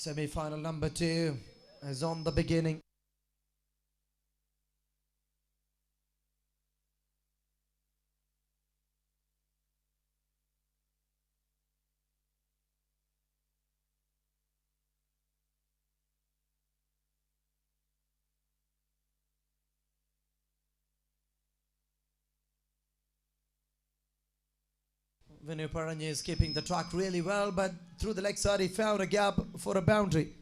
Semi-final number 2 is on the beginning. Vinu Paranyi is keeping the track really well, but through the leg side he found a gap for a boundary.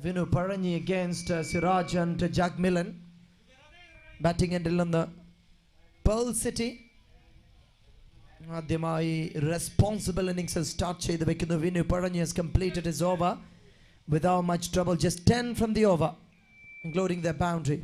Vinu Paranyi against Siraj and Jack Millen. Batting endil on the Pearl City. ആദ്യമായി responsible innings start ചെയ്ത് വെക്കുന്നു. Vinu Paranyi has completed his over without much trouble. Just 10 from the over, including their boundary.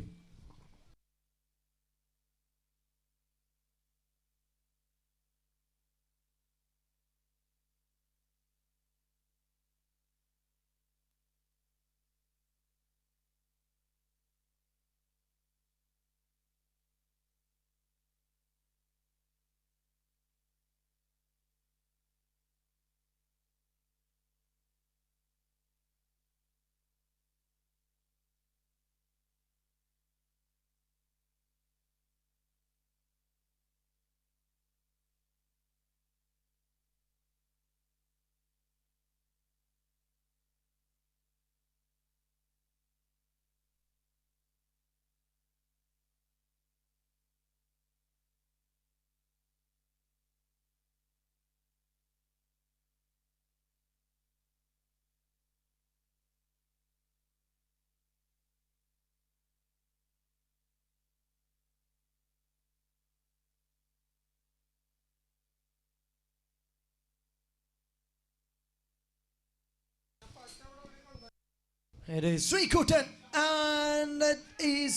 It is Srikutan, and it is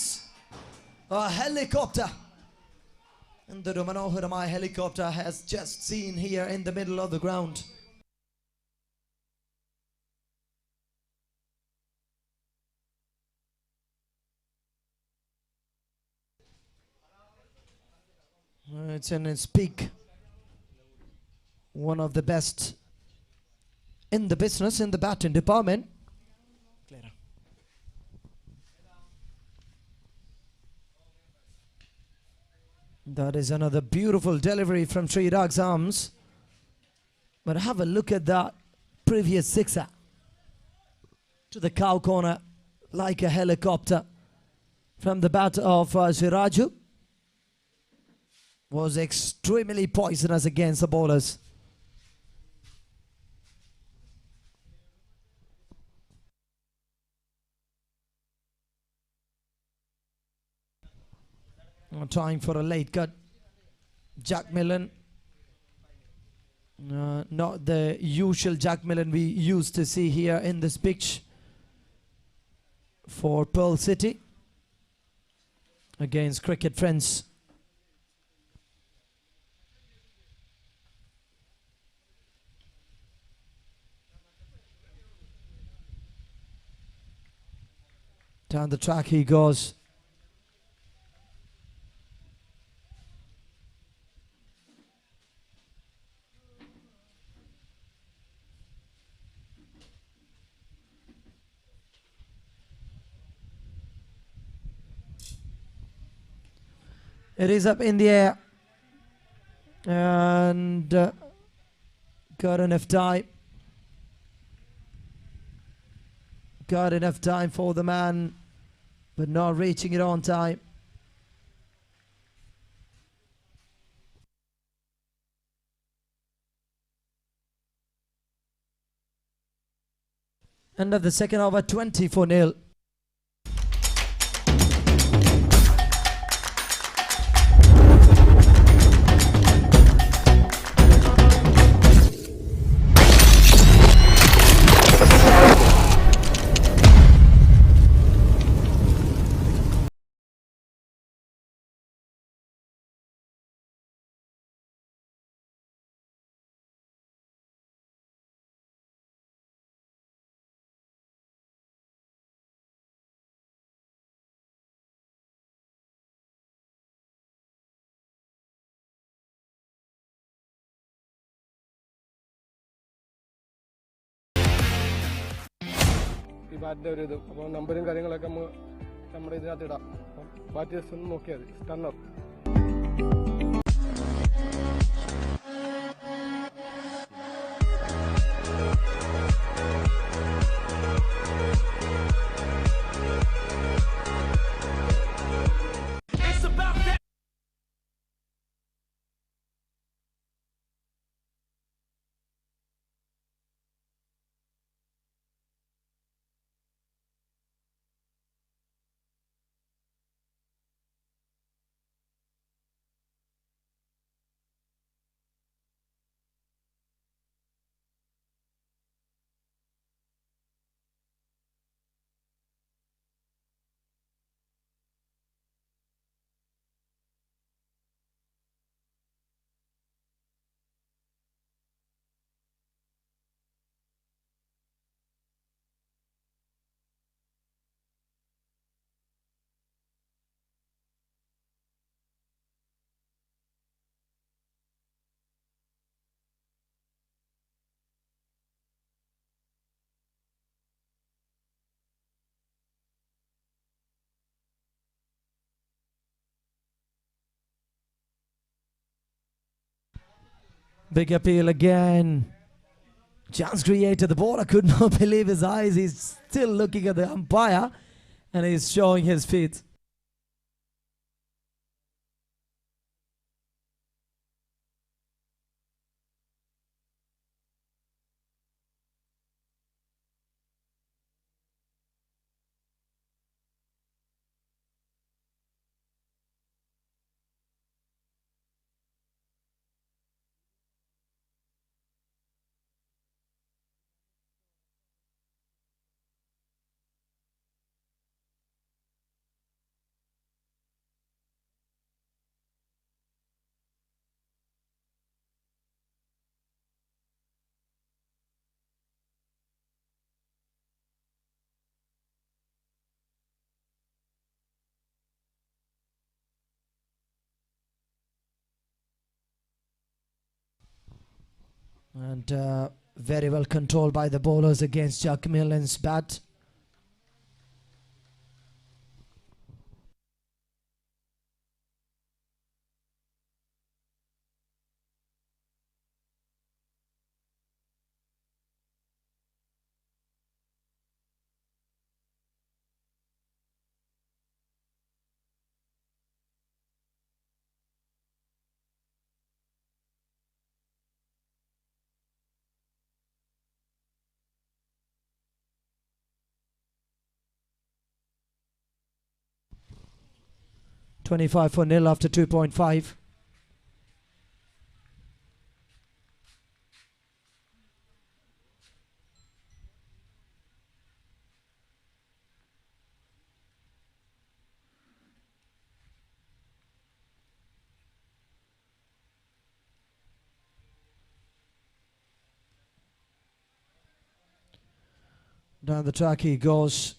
a helicopter. And the Manoharamai helicopter has just seen here in the middle of the ground. It's in its peak. One of the best in the business, in the batting department. That is another beautiful delivery from Srirag's arms. But have a look at that previous sixer. To the cow corner like a helicopter from the bat of Siraju. Was extremely poisonous against the bowlers. Trying for a late cut. Jack Millen. Not the usual Jack Millen we used to see here in this pitch for Pearl City against cricket friends. Down the track he goes. It is up in the air and got enough time. Got enough time for the man, but not reaching it on time. End of the second over, 20-0. ഈ ബാറ്റിൻ്റെ ഒരു ഇത് അപ്പോൾ നമ്പറും കാര്യങ്ങളൊക്കെ നമ്മുടെ ഇതിനകത്ത് ഇടാം. അപ്പം ബാറ്റ് ജസ്റ്റ് ഒന്ന് നോക്കിയാൽ മതി. Stunner. Big appeal again. Chance created. The bowler could not believe his eyes. He's still looking at the umpire and he's showing his feet. And very well controlled by the bowlers against Jack Millen's bat. $25-0 after 2.5. Down the track he goes.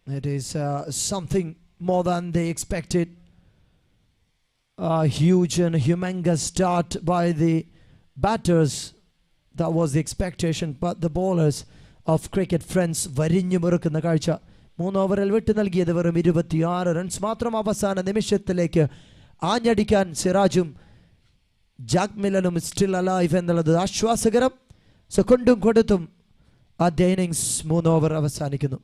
It is something more than they expected. A huge and humongous start by the batters. That was the expectation. But the bowlers of cricket friends വരിഞ്ഞു മുറുക്കുന്ന കാഴ്ച. 3 ഓവറിൽ വിട്ടു നൽകിയത് വെറും 26 runs മാത്രം. അവസാന നിമിഷത്തിലേക്ക് ആഞ്ഞടിക്കാൻ സിറാജും Jack മില്ലനും still alive എന്നുള്ളത് ആശ്വാസകരം. So കൊണ്ടും കൊടുത്തും ആദ്യ ഇന്നിങ്സ് 3 ഓവർ അവസാനിക്കുന്നു.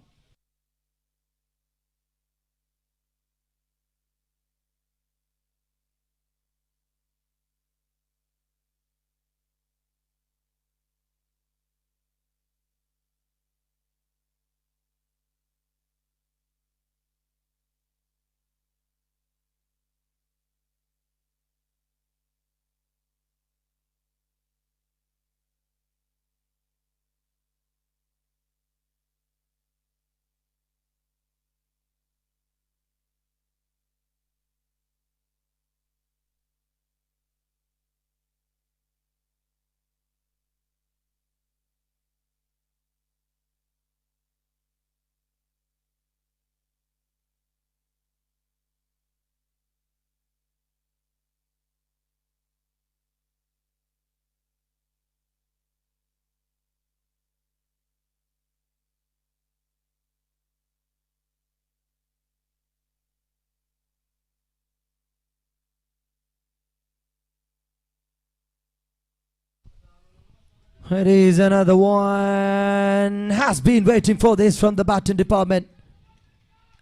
It is another one. Has been waiting for this from the batting department.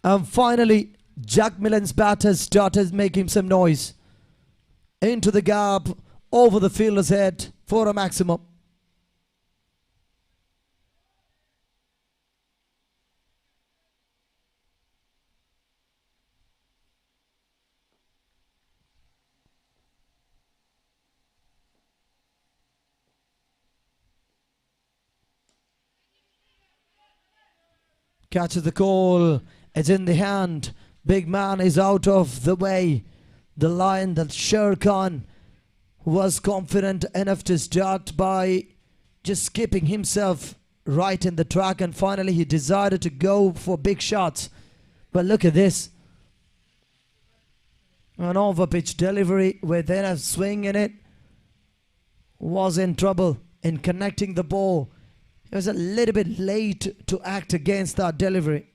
And finally, Jack Millen's bat has started making some noise. Into the gap, over the fielder's head for a maximum. Catches the call. It's in the hand. Big man is out of the way. The lion, that Sher Khan, was confident enough to start by just keeping himself right in the track, and finally he decided to go for big shots. But look at this. An over-pitch delivery with enough swing in it. Was in trouble in connecting the ball. He was a little bit late to act against that delivery.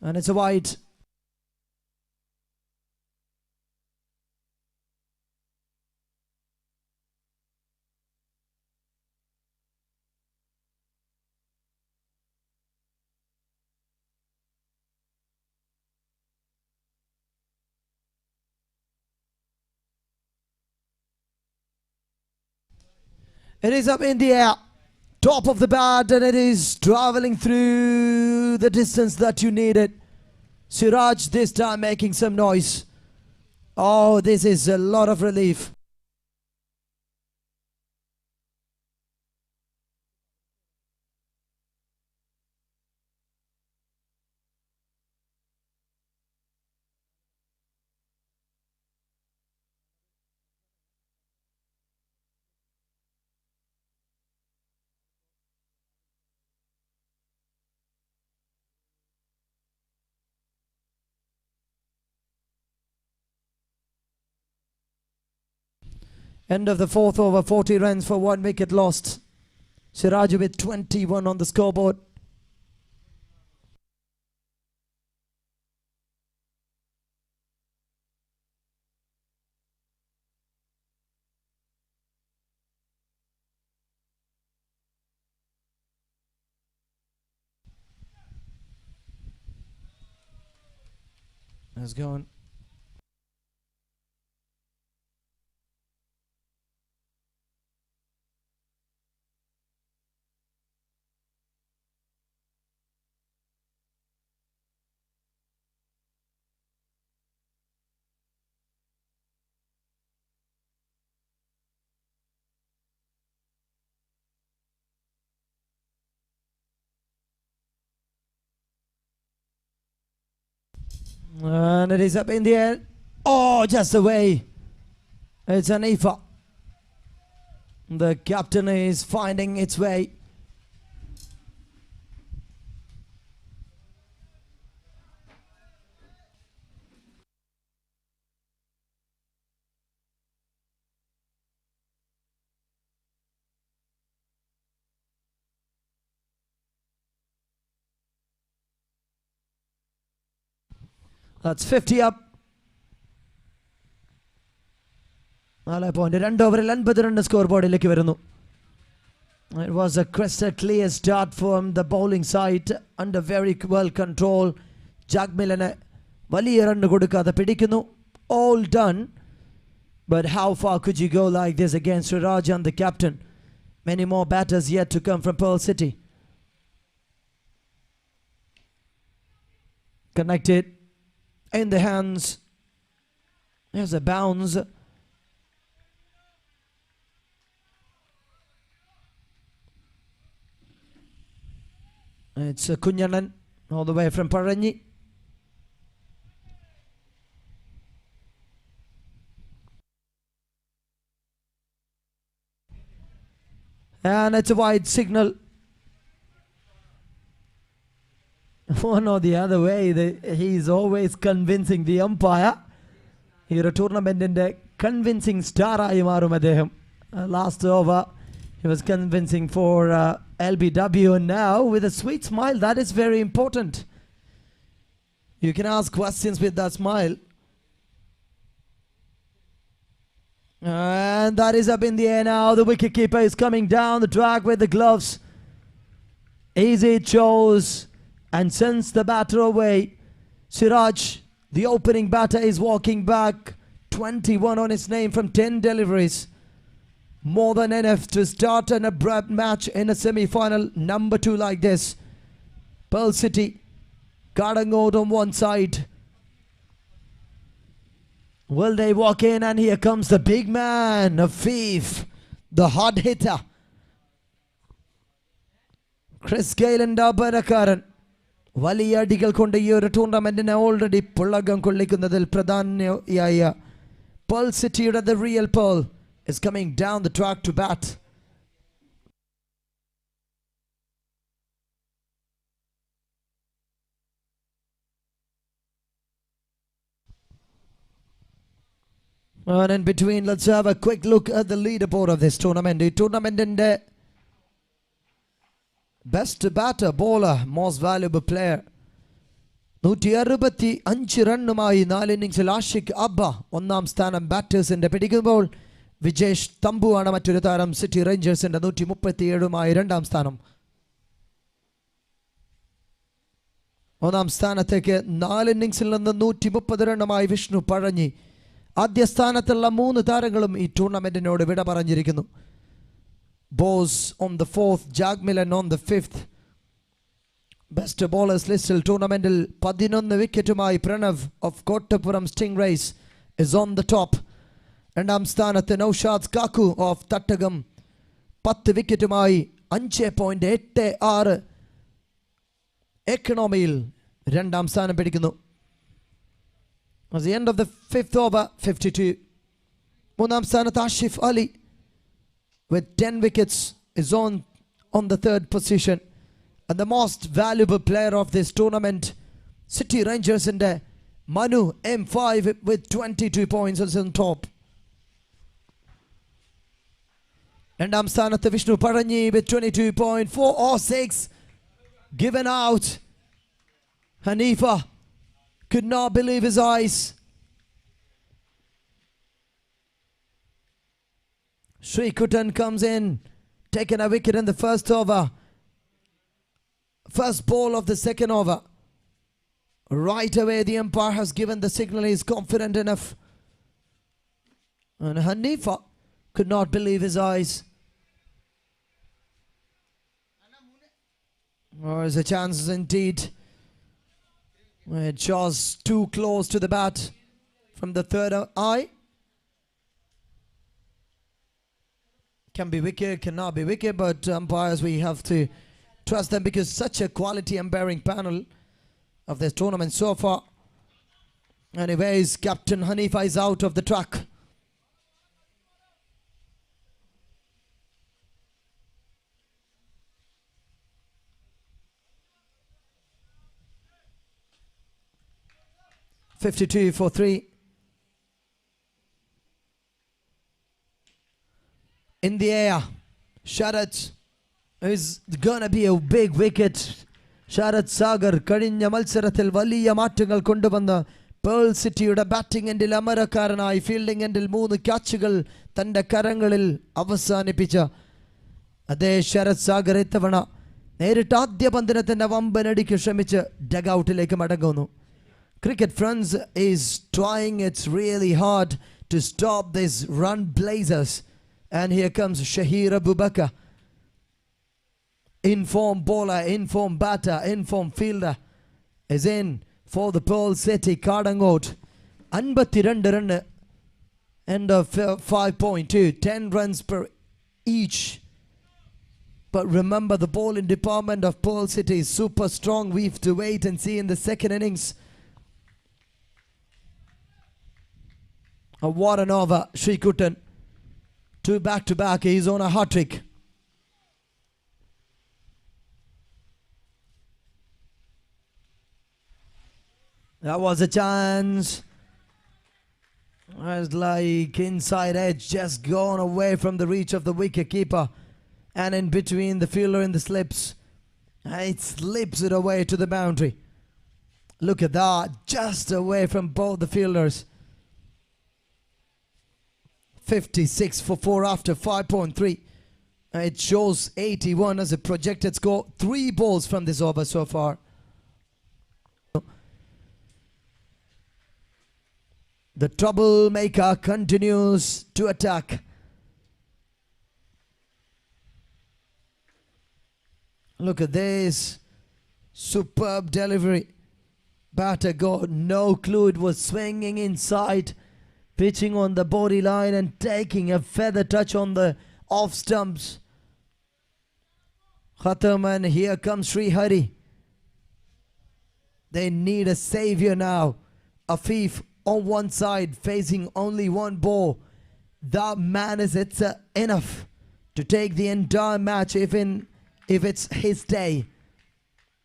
And it's a wide. It is up in the air, top of the bat, and it is traveling through the distance that you needed. Siraj this time making some noise. Oh, this is a lot of relief. End of the fourth over, 40 runs for 1 wicket lost. Siraj with 21 on the scoreboard. Has gone. And it is up in the air. Oh, just away. It's Hanifa. The captain is finding its way. That's 50 up. 4 point. 2 ഓവറിൽ 50 run score ബോർഡിലേക്ക് വരുന്നു. It was a crystal clear start from the bowling side under very well control. ജാഗ്മിലന് വലിയ run കൊടുക്കാതെ പിടിക്കുന്നു. All done. But how far could you go like this against Rajan, the captain? Many more batters yet to come from Pearl City. Connected in the hands. There's a bounce. It's Kunyanan all the way from Paranyi. And it's a wide signal. One or the other way, he's always convincing the umpire. Here a tournament in the convincing star Ayamarumadeham. Last over, he was convincing for LBW, and now with a sweet smile. That is very important. You can ask questions with that smile. And that is up in the air now. The wicketkeeper is coming down the track with the gloves. Easy chose and sends the batter away. Siraj, the opening batter, is walking back. 21 on his name from 10 deliveries. More than enough to start an abrupt match in a semi-final number 2 like this. Pearl City, Kadangot on one side. Will they walk in? And here comes the big man, Afif, the hard hitter. Chris Gale Abharakaran. വലിയ അടികൾ കൊണ്ട് ഈ ഒരു ടൂർണമെന്റിനെ already പുളകം കൊള്ളിക്കുന്നതിൽ പ്രധാനിയായ Pearl Cityയുടെ the real Pearl is coming down the track to bat. And in between, let's have a quick look at the leaderboard of this tournament. The tournament in the best batter, bowler, most valuable player. 165 റണ്ണുമായി 4 ഇന്നിംഗ്സിൽ ആഷിഖ് അബ്ബ ഒന്നാം സ്ഥാനം. ബാറ്റേഴ്സിന്റെ പിടിക്കുമ്പോൾ വിജേഷ് തമ്പുവാണ് മറ്റൊരു താരം. City റേഞ്ചേഴ്സിന്റെ 137മായി രണ്ടാം സ്ഥാനം. ഒന്നാം സ്ഥാനത്തേക്ക് 4 ഇന്നിംഗ്സിൽ നിന്ന് 130 റണ്ണുമായി വിഷ്ണു പഴഞ്ഞി. ആദ്യ സ്ഥാനത്തുള്ള 3 താരങ്ങളും ഈ ടൂർണമെന്റിനോട് വിട പറഞ്ഞിരിക്കുന്നു. Bose on the 4th, Jagmilan on the 5th. Best bowlers ലിസ്റ്റിൽ ടൂർണമെന്റിൽ 11 വിക്കറ്റുമായി Pranav of Kottappuram Stingrays is on the top. രണ്ടാം സ്ഥാനത്ത് നൗഷാദ് കാക്കു ഓഫ് തട്ടകം 10 വിക്കറ്റുമായി 5.86 എക്കണോമിയിൽ രണ്ടാം സ്ഥാനം പിടിക്കുന്നു. At the end of the 5th over, 52. മൂന്നാം സ്ഥാനത്ത് Ashif Ali with 10 wickets is on the 3rd position. And the most valuable player of this tournament, City Rangers in there, Manu M5 with 22 points is on top. രണ്ടാം സ്ഥാനത്ത് Vishnu Pazhanji with 22.406 given out. Hanifa could not believe his eyes. Sri Kutan comes in, taking a wicket in the first over. First ball of the second over. Right away the umpire has given the signal he is confident enough. And Hanifa could not believe his eyes. There's a chance indeed. It shows too close to the bat from the third eye. Can be wicket, cannot be wicket, but umpires, we have to trust them because such a quality umpiring panel of this tournament so far. Anyways, Captain Hanifa is out of the track. (52 for 3). In the air, Sharat is gonna be a big wicket. Sharat Sagar കഴിഞ്ഞ മത്സരത്തിൽ വലിയ മാറ്റങ്ങൾ കൊണ്ടുവന്ന pearl സിറ്റിയുടെ batting എൻഡിൽ അമരക്കാരനായി fielding എൻഡിൽ 3 ക്യാച്ചുകൾ തൻ്റെ കരങ്ങളിൽ അവസാനിപ്പിച്ച അതേ ശരത് സാഗർ ഇത്തവണ നേരിട്ട് ആദ്യ പന്തിനെ തന്നെ വമ്പനടിക്ക് ശ്രമിച്ച് ഡഗ്ഔട്ടിലേക്ക് മടങ്ങുന്നു. Cricket Friends is trying its really hard to stop these run blazers. And here comes Shahir Abubakar. Informed bowler, informed batter, informed fielder is in for the Pearl City Kadangot. 52 run. End of 5.2. 10 runs per each. But remember, the bowling department of Pearl City is super strong. We have to wait and see in the second innings. What an over, Sri Kutan. 2 back-to-back, he's on a hat-trick. That was a chance. It's like inside edge, just gone away from the reach of the wicket keeper. And in between the fielder and the slips. It slips it away to the boundary. Look at that, just away from both the fielders. 56 for 4 after 5.3. It shows 81 as a projected score. 3 balls from this over so far. The troublemaker continues to attack. Look at this. Superb delivery. Batter got no clue it was swinging inside. Pitching on the body line and taking a feather touch on the off stumps. Khatam, and here comes Sri Hari. They need a savior now. Afif on one side facing only one ball. That man is enough to take the entire match if it's his day.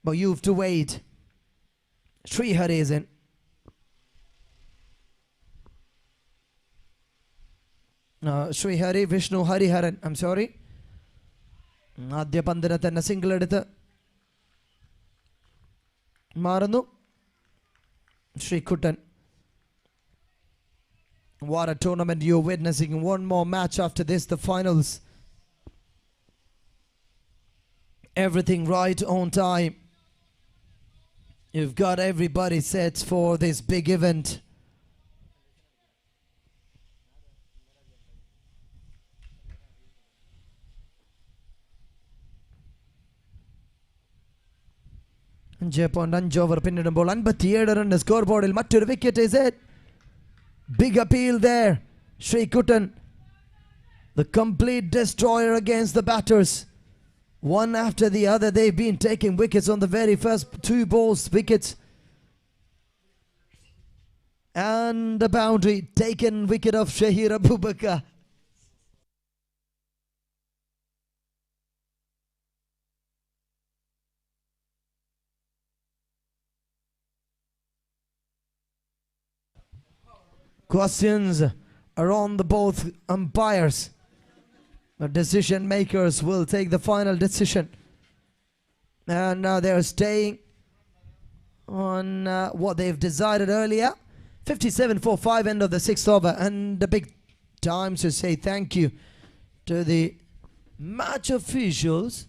But you have to wait. Sri Hari is in. Sri Hari, Vishnu Hariharan, I'm sorry. ആദ്യ പന്തിനെ തന്നെ single എടുത്ത് മാറുന്നു Sri Kutan. What a tournament you're witnessing. One more match after this, the finals. Everything right on time. You've got everybody set for this big event. over പിന്നിടുമ്പോൾ 57 run score ബോർഡിൽ മറ്റൊരു wicket. is it? Big appeal there. Sri Kutan, the complete destroyer against the batters. One after the other, they've been taking wickets on the very first 2 balls. Wickets. And the boundary, taken wicket of Shahir Abubakar. Questions are on the both umpires. The decision makers will take the final decision. And now they're staying on what they've decided earlier. 57 for 5, end of the 6th over. And a big time to say thank you to the match officials.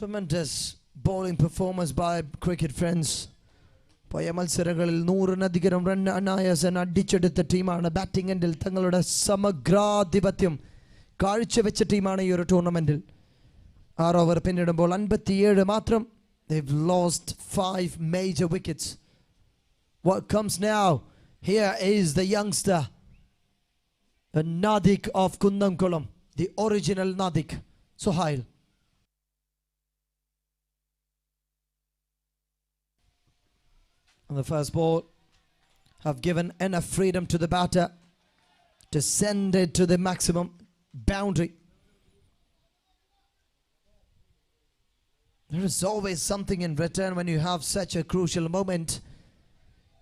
Tremendous bowling performance by Cricket Friends. പോയ മത്സരങ്ങളിൽ 100-ലധികം run അനായാസൻ അടിച്ചെടുത്ത ടീമാണ്. Batting എൻഡിൽ തങ്ങളുടെ സമഗ്രാധിപത്യം കാഴ്ചവെച്ച ടീമാണ് ഈ ഒരു ടൂർണമെന്റിൽ. 6 ഓവർ പിന്നിടുമ്പോൾ 57 മാത്രം. They've lost 5 major wickets. What comes now? Here is the youngster, the Nadik of Kundamkulam, the original Nadik, Suhail. On the first ball, have given enough freedom to the batter to send it to the maximum boundary. There is always something in return when you have such a crucial moment.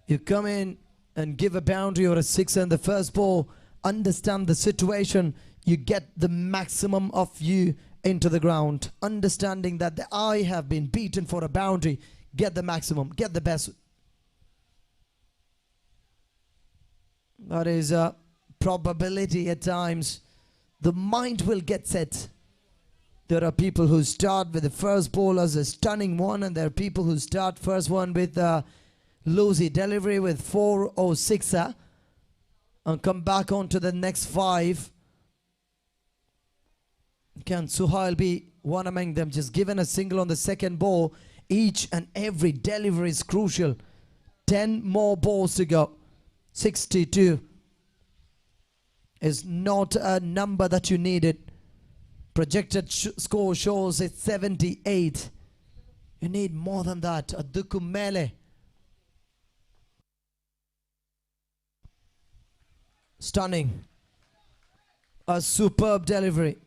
You come in and give a boundary or a sixer in the first ball, understand the situation, you get the maximum of you into the ground. Understanding that I have been beaten for a boundary, get the maximum, get the best. That is a probability at times. The mind will get set. There are people who start with the first ball as a stunning one, and there are people who start first one with a loosey delivery with 4 or 6er and come back on to the next 5. Can Suhail be one among them? Just given a single on the second ball, each and every delivery is crucial. 10 more balls to go. 62 is not a number that you needed. Projected score shows it's 78. You need more than that. Adukumele. Stunning. A superb delivery.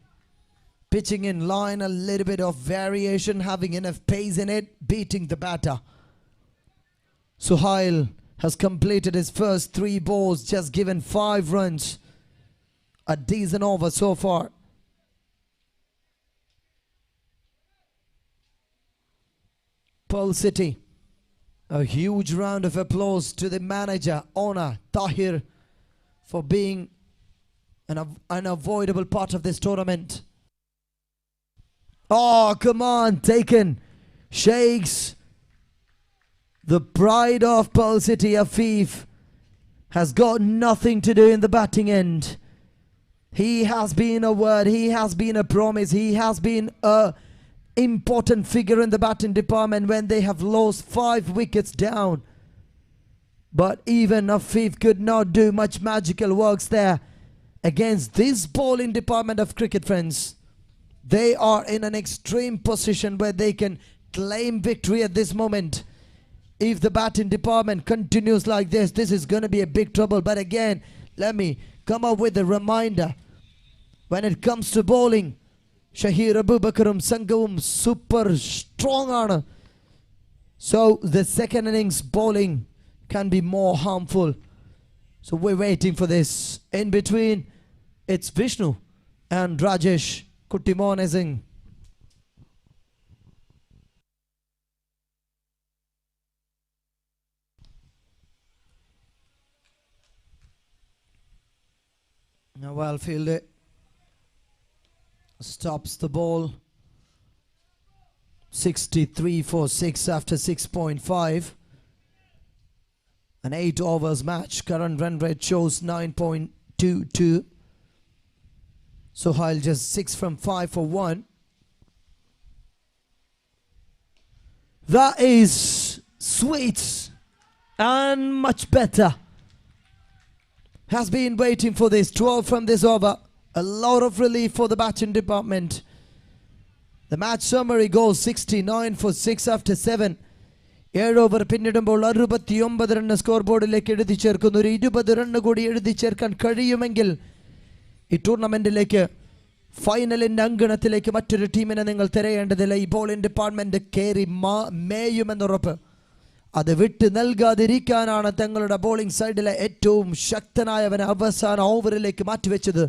Pitching in line, a little bit of variation, having enough pace in it, beating the batter. Suhail has completed his first 3 balls, just given 5 runs. A decent over so far. Pearl City. A huge round of applause to the manager, owner, Tahir, for being an unavoidable part of this tournament. Oh, come on, taken. Shakes. The pride of Pearl City, Afif, has got nothing to do in the batting end. He has been a word, he has been a promise, he has been a important figure in the batting department when they have lost 5 wickets down. But even Afif could not do much magical works there against this bowling department of cricket, friends. They are in an extreme position where they can claim victory at this moment. If the batting department continues like this is going to be a big trouble. But again, let me come up with a reminder. When it comes to bowling, Shahir Abubakarum Sangavum super strong aanu. So the second innings bowling can be more harmful. So we're waiting for this. In between, it's Vishnu and Rajesh Kuttimone Singh. Now well fielded. Stops the ball. 63 for 6 after 6.5. An 8 overs match. Current run rate shows 9.22. Suhail just 6 from 5 for 1. That is sweet and much better. Has been waiting for this. 12 from this over. A lot of relief for the batting department. The match summary goes 69 for 6 after 7. 7 over പിന്നിടുമ്പോൾ 69 run score ബോർഡിലേക്ക് എഴുതി ചേർക്കുന്നു. ഒരു 20 run കൂടി എഴുതി ചേർക്കാൻ കഴിയുമെങ്കിൽ ഈ ടൂർണമെന്റിലേക്ക് ഫൈനലിന്റെ അങ്കണത്തിലേക്ക് മറ്റൊരു ടീമിനെ നിങ്ങൾ തിരയേണ്ടതില്ല. ഈ ബോളിംഗ് ഡിപ്പാർട്ട്മെന്റ് കയറി മേയുമെന്നുറപ്പ്. അത് വിട്ട് നൽകാതിരിക്കാനാണ് തങ്ങളുടെ ബോളിംഗ് സൈഡിലെ ഏറ്റവും ശക്തനായവനെ അവസാന ഓവറിലേക്ക് മാറ്റിവെച്ചത്.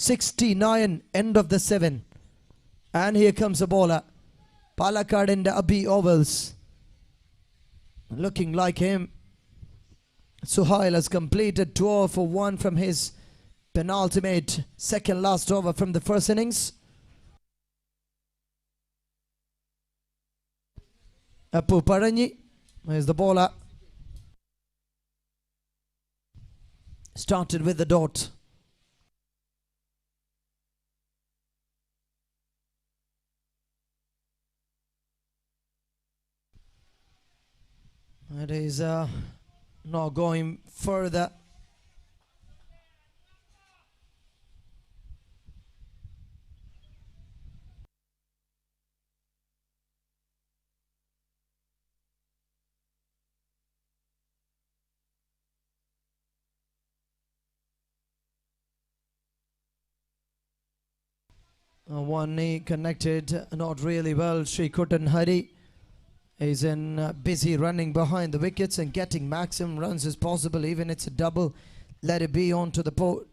69 end of the 7. And here comes a bowler. Palakkad in the Abhi ovals. Looking like him. Suhail has completed 12 for 1 from his penultimate second last over from the first innings. Appu Paranyi is the bowler. Started with the dot. It is not going further. One knee connected, not really well. Srikutan Hari is in busy running behind the wickets and getting maximum runs as possible. Even it's a double, let it be onto the port.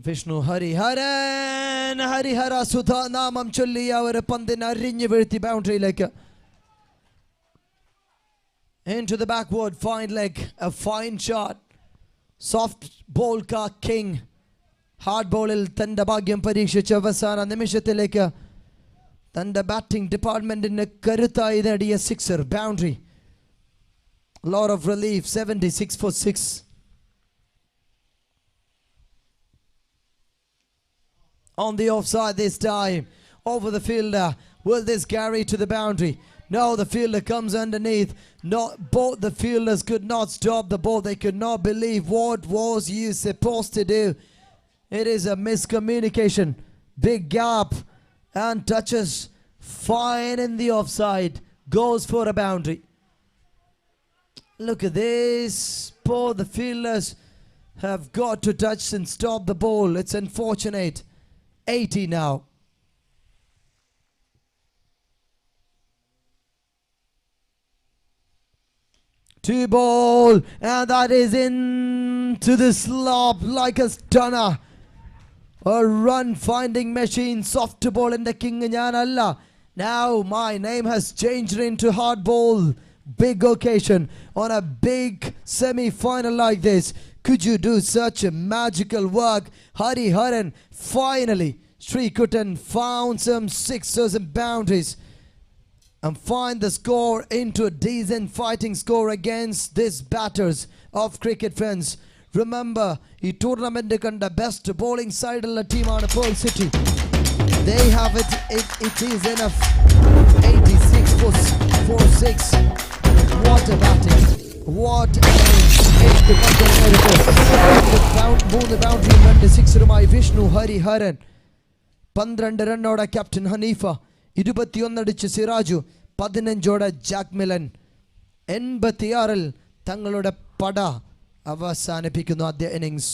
Vishnu Hariharan Harihara Sudha Namam Chulli our Pandina Rinyavirthi boundary like into the backward fine leg, a fine shot. Soft ball ka king. Hard ball il Tanda Bhagyam Parikshicha Vasana Nimishatileka. Tanda batting department in a Karuta idadi a sixer boundary. Lot of relief, 76 for 6. On the offside this time, over the fielder. Will this carry to the boundary? No, the fielder comes underneath. Both the fielders could not stop the ball. They could not believe what was you supposed to do. It is a miscommunication. Big gap and touches fine in the offside. Goes for a boundary. Look at this. Both the fielders have got to touch and stop the ball. It's unfortunate. 80 now. Two ball, and that is into the slop like a stunner. A run finding machine, soft ball in the king Nyanalla. Now my name has changed into hard ball. Big occasion on a big semi-final like this. Could you do such a magical work? Hariharan, finally, Srikutan found some sixers and boundaries and find the score into a decent fighting score against these batters of cricket fans. Remember, this tournament the best bowling side of the team on Pearl City. They have it. It is enough. 86 for 6. What a batting. What a the boundary run the sixer Vishnu Hariharan. 12 റണ്ണോടെ captain Haneefa, 21 അടിച്ച് Siraju, 15 Jack Milan. 86 തങ്ങളുടെ പട അവസാനിപ്പിക്കുന്നു ആദ്യ innings.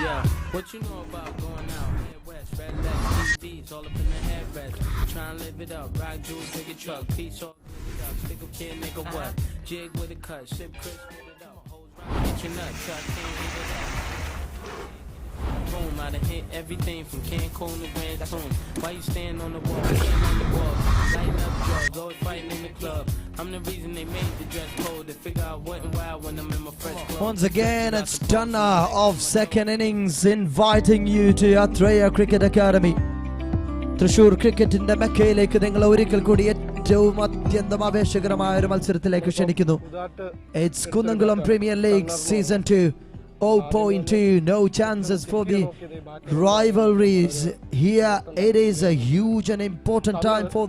Yeah, what you know about going out? Head west, red legs, DVDs, all up in the headrest. Try and live it up, rock jewels, take a truck, piece all live it up, stick a kid, nigga what? Jig with a cut, ship Chris, split it up, hoes round, get your nuts, I can't leave it up. Boom, I done hit everything from Cancun to Grand Tune. Why you stand on the wall, stand on the wall, lighting up drugs, always fighting in the club. I'm the reason they made the dress code, to figure out what and why when I'm in my fresh clothes. Once again, it's Dunna of second innings inviting you to Athreya Cricket Academy. Thrissur cricket in the Mekkയിലേക്ക് നിങ്ങൾ ഒരിക്കൽ കൂടി ഏറ്റവും അത്യന്തം ആവേശകരമായ ഒരു മത്സരത്തിലേക്ക് ക്ഷണിക്കുന്നു. It's Kundangulam Premier League Season 2. 0.2, no chances for the rivalries here. It is a huge and important time for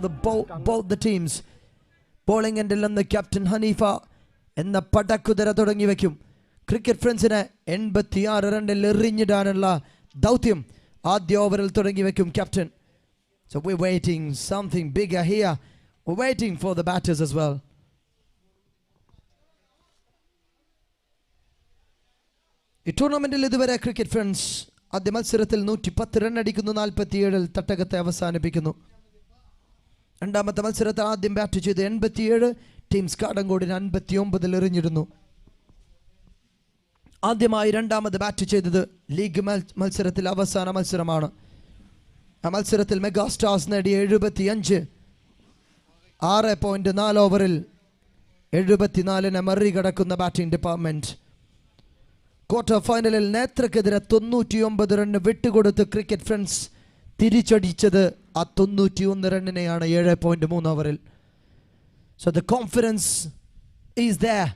both the teams. Bowling endil നിന്ന് ക്യാപ്റ്റൻ ഹനീഫ എന്ന പടക്കുതിര തുടങ്ങി വയ്ക്കും. ക്രിക്കറ്റ് ഫ്രണ്ട്സിനെ 86 റണ്ണിൽ എറിഞ്ഞിടാനുള്ള ദൗത്യം ആദ്യ ഓവറിൽ തുടങ്ങി വെക്കും captain. So we're waiting something bigger here. We're waiting for the batters as well. ഈ ടൂർണമെന്റിൽ ഇതുവരെ ക്രിക്കറ്റ് ഫ്രണ്ട്സ് ആദ്യ മത്സരത്തിൽ 110 റൺ അടിക്കുന്നു, 47 തട്ടകത്തെ അവസാനിപ്പിക്കുന്നു. രണ്ടാമത്തെ മത്സരത്തിൽ ആദ്യം ബാറ്റ് ചെയ്ത് 87, ടീംസ് കാടങ്കോടിന് 59 എറിഞ്ഞിരുന്നു. ആദ്യമായി രണ്ടാമത് ബാറ്റ് ചെയ്തത് ലീഗ് മത്സരത്തിൽ അവസാന മത്സരമാണ്. ആ മത്സരത്തിൽ മെഗാ സ്റ്റാർസ് നേടിയ 75, 6.4 ഓവറിൽ 74 മറികടക്കുന്ന ബാറ്റിംഗ് ഡിപ്പാർട്ട്മെന്റ്. ക്വാർട്ടർ ഫൈനലിൽ നേത്രക്കെതിരെ 99 റണ്ണ് വിട്ടുകൊടുത്ത് ക്രിക്കറ്റ് ഫ്രണ്ട്സ് തിരിച്ചടിച്ചത് ആ 91 റണ്ണിനെയാണ് 7.3 ഓവറിൽ. So the confidence is there.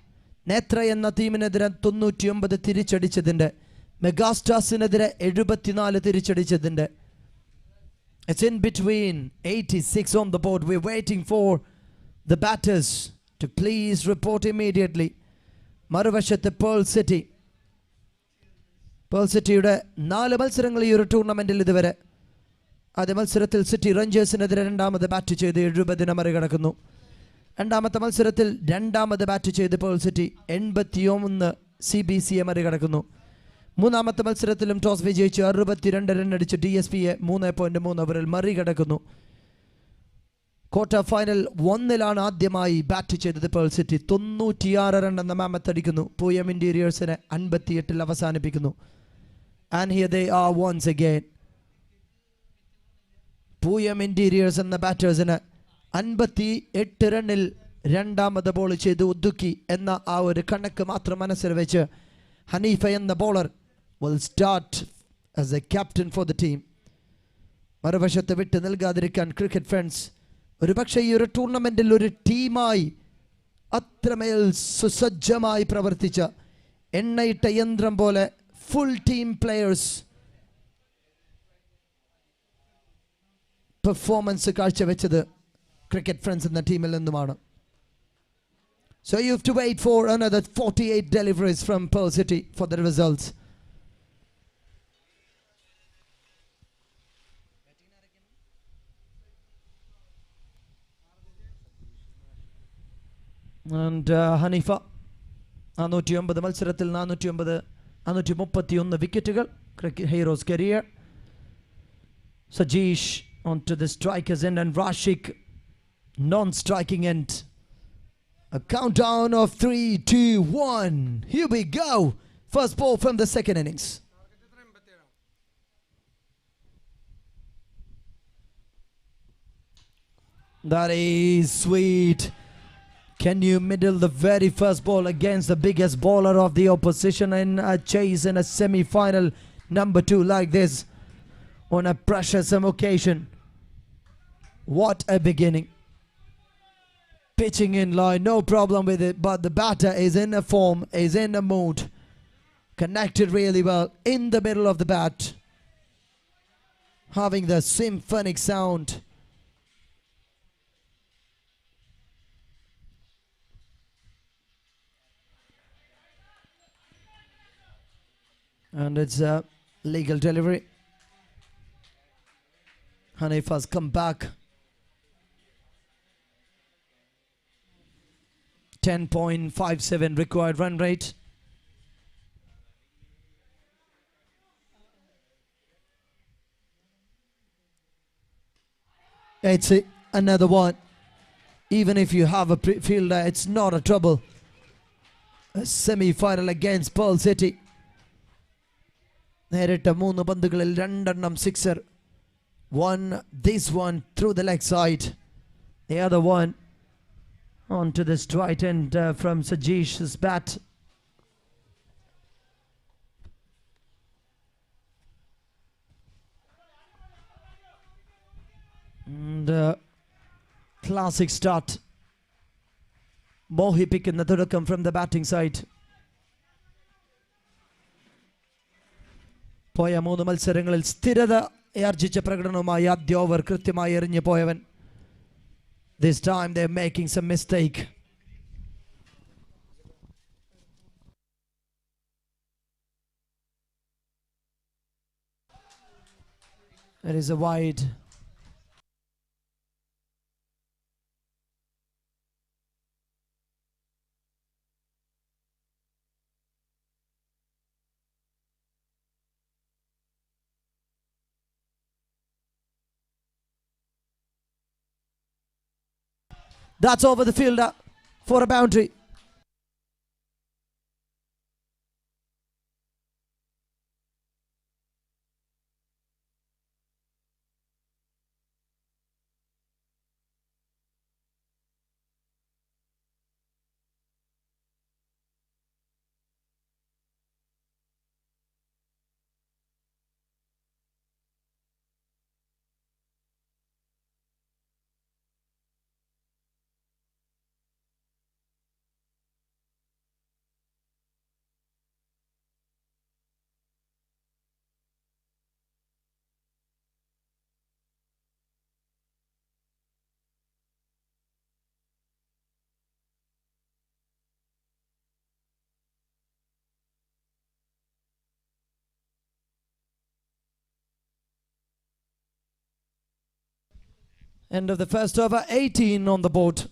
Nethra എന്ന ടീമിനെതിരെ 99 തിരിച്ചടിച്ചതിൻ്റെ, മെഗാസ്റ്റാർസിനെതിരെ 74 തിരിച്ചടിച്ചതിൻ്റെ. It's in between 86 on the board. We're waiting for the batters to please report immediately. മറുവശത്ത് പേൾ സിറ്റി. പേൾ സിറ്റിയുടെ 4 മത്സരങ്ങൾ ഈ ഒരു ടൂർണമെന്റിൽ ഇതുവരെ. ആദ്യ മത്സരത്തിൽ സിറ്റി റേഞ്ചേഴ്സിനെതിരെ രണ്ടാമത് ബാറ്റ് ചെയ്ത് 70 മറികടക്കുന്നു. രണ്ടാമത്തെ മത്സരത്തിൽ രണ്ടാമത് ബാറ്റ് ചെയ്ത് പേൾ സിറ്റി 81 CBCയെ മറികടക്കുന്നു. മൂന്നാമത്തെ മത്സരത്തിലും ടോസ് വിജയിച്ച് 62 റൺ അടിച്ച് DSPയെ 3.3 ഓവറിൽ മറികടക്കുന്നു. ക്വാർട്ടർ ഫൈനൽ 1-ലാണ് ആദ്യമായി ബാറ്റ് ചെയ്തത് പേൾ സിറ്റി. 96 റൺ എന്ന മാമത്ത് അടിക്കുന്നു. പൂയം ഇന്റീരിയേഴ്സിനെ 58 അവസാനിപ്പിക്കുന്നു. And here they are once again. Pooyam interiors എന്ന ബാറ്റേഴ്സിന് 58 റണ്ണിൽ രണ്ടാമത് ബോൾ ചെയ്ത് ഒതുക്കി എന്ന ആ ഒരു കണക്ക് മാത്രം മനസ്സിൽ വെച്ച് ഹനീഫ എന്ന bowler will start as a captain for the team. മറുവശത്ത് വിട്ട് നൽകാതിരിക്കാൻ ക്രിക്കറ്റ് ഫ്രണ്ട്സ് ഒരു പക്ഷേ ഈ ഒരു ടൂർണമെന്റിൽ ഒരു ടീമായി അത്രമേൽ സുസജ്ജമായി പ്രവർത്തിച്ച എണ്ണയിട്ട യന്ത്രം പോലെ ഫുൾ ടീം പ്ലെയേഴ്സ് പെർഫോമൻസ് കാഴ്ചവെച്ചത് ക്രിക്കറ്റ് ഫ്രണ്ട്സ് എന്ന ടീമിൽ നിന്നുമാണ്. So you have to wait for another 48 deliveries from Pearl City for the results. And Hanifa 409 മത്സരത്തിൽ 431 വിക്കറ്റുകൾ. Cricket heroes career. Sajeesh on to the strikers end and Rashik non-striking end. A countdown of 3, 2, 1. Here we go. First ball from the second innings. That is sweet. Can you middle the very first ball against the biggest bowler of the opposition in a chase in a semi-final number 2 like this on a precious occasion? What a beginning. Pitching in line, no problem with it, but the batter is in a form, is in a mood. Connected really well in the middle of the bat. Having the symphonic sound. And it's a legal delivery. Hanif has come back. 10.57 required run rate. It's another one. Even if you have a fielder, it's not a trouble. A semi-final against Pearl City. നേരിട്ട 3 പന്തുകളിൽ 2 sixer. This one through the leg side. The other one onto the straight end from Sajish's bat. And classic start. മോഹിപ്പിക്കുന്ന തുടക്കം from the batting side. പോയ 3 മത്സരങ്ങളിൽ സ്ഥിരത ആർജിച്ച പ്രകടനവുമായി ആദ്യ over കൃത്യമായി എറിഞ്ഞു പോയവൻ. This time they're making some mistake. It is a wide. That's over the fielder for a boundary. End of the first over, 18 on the board.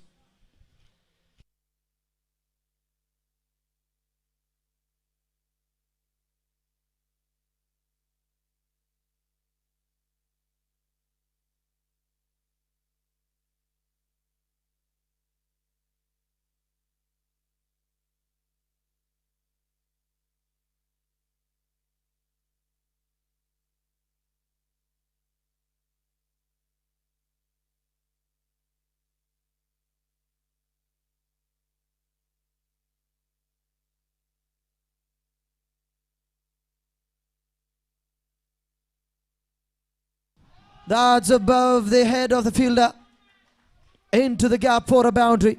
That's above the head of the fielder. Into the gap for a boundary.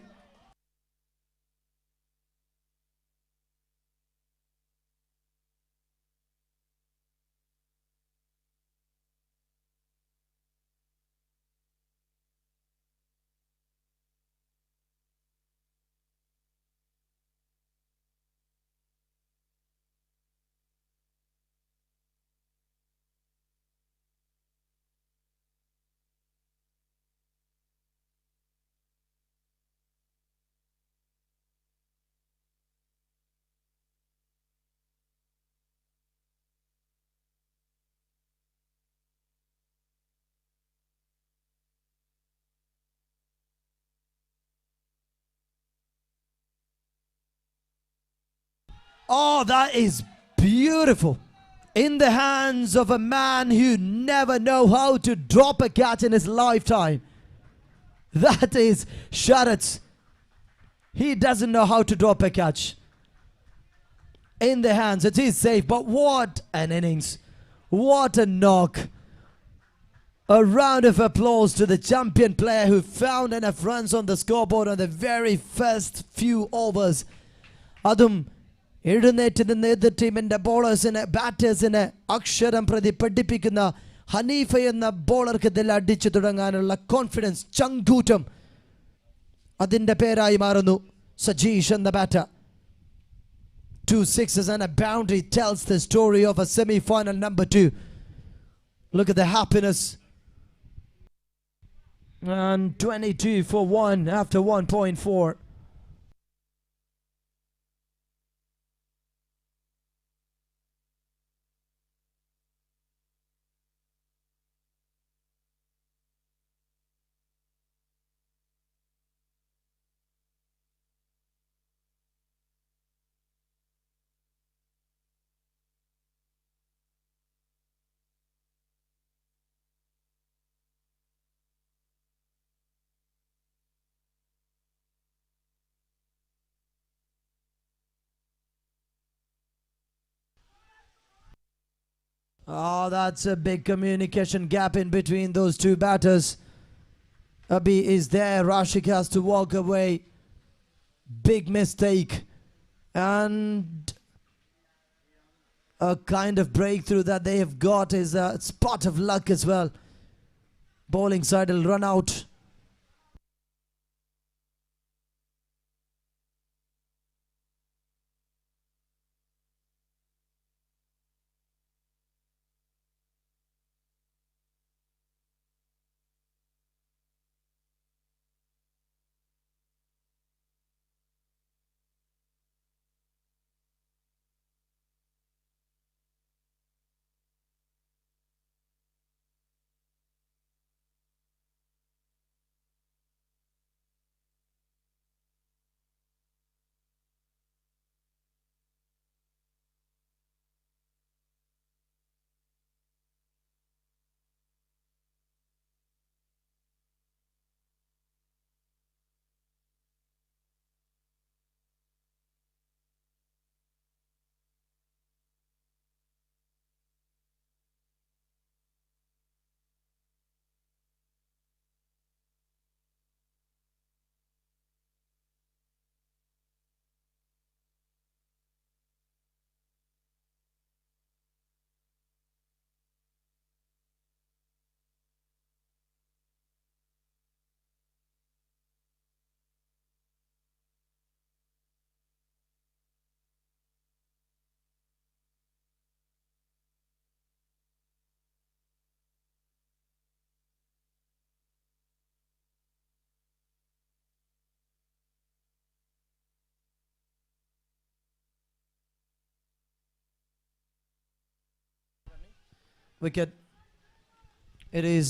Oh, that is beautiful. In the hands of a man who never know how to drop a catch in his lifetime. That is Sharat. He doesn't know how to drop a catch. In the hands, it is safe, but what an innings. What a knock. A round of applause to the champion player who found enough runs on the scoreboard on the very first few overs. Adum എഴുന്നേറ്റ് നിന്ന് എതിർ ടീമിന്റെ ബോളേഴ്സിനെ ബാറ്റേഴ്സിനെ അക്ഷരം പ്രതി പഠിപ്പിക്കുന്ന ഹനീഫ എന്ന ബോളർക്ക് ഇതിൽ അടിച്ചു തുടങ്ങാനുള്ള കോൺഫിഡൻസ് ചങ്കൂറ്റം അതിന്റെ പേരായി മാറുന്നു സജീഷ് എന്ന batter 2 sixes and a boundary tells the story of a semi-final number 2. Look at the happiness. And 22 for 1 after 1.4. Oh, that's a big communication gap in between those two batters. Abhi is there. Rashik has to walk away. Big mistake. And a kind of breakthrough that they have got is a spot of luck as well. Bowling side will run out. wicket. It is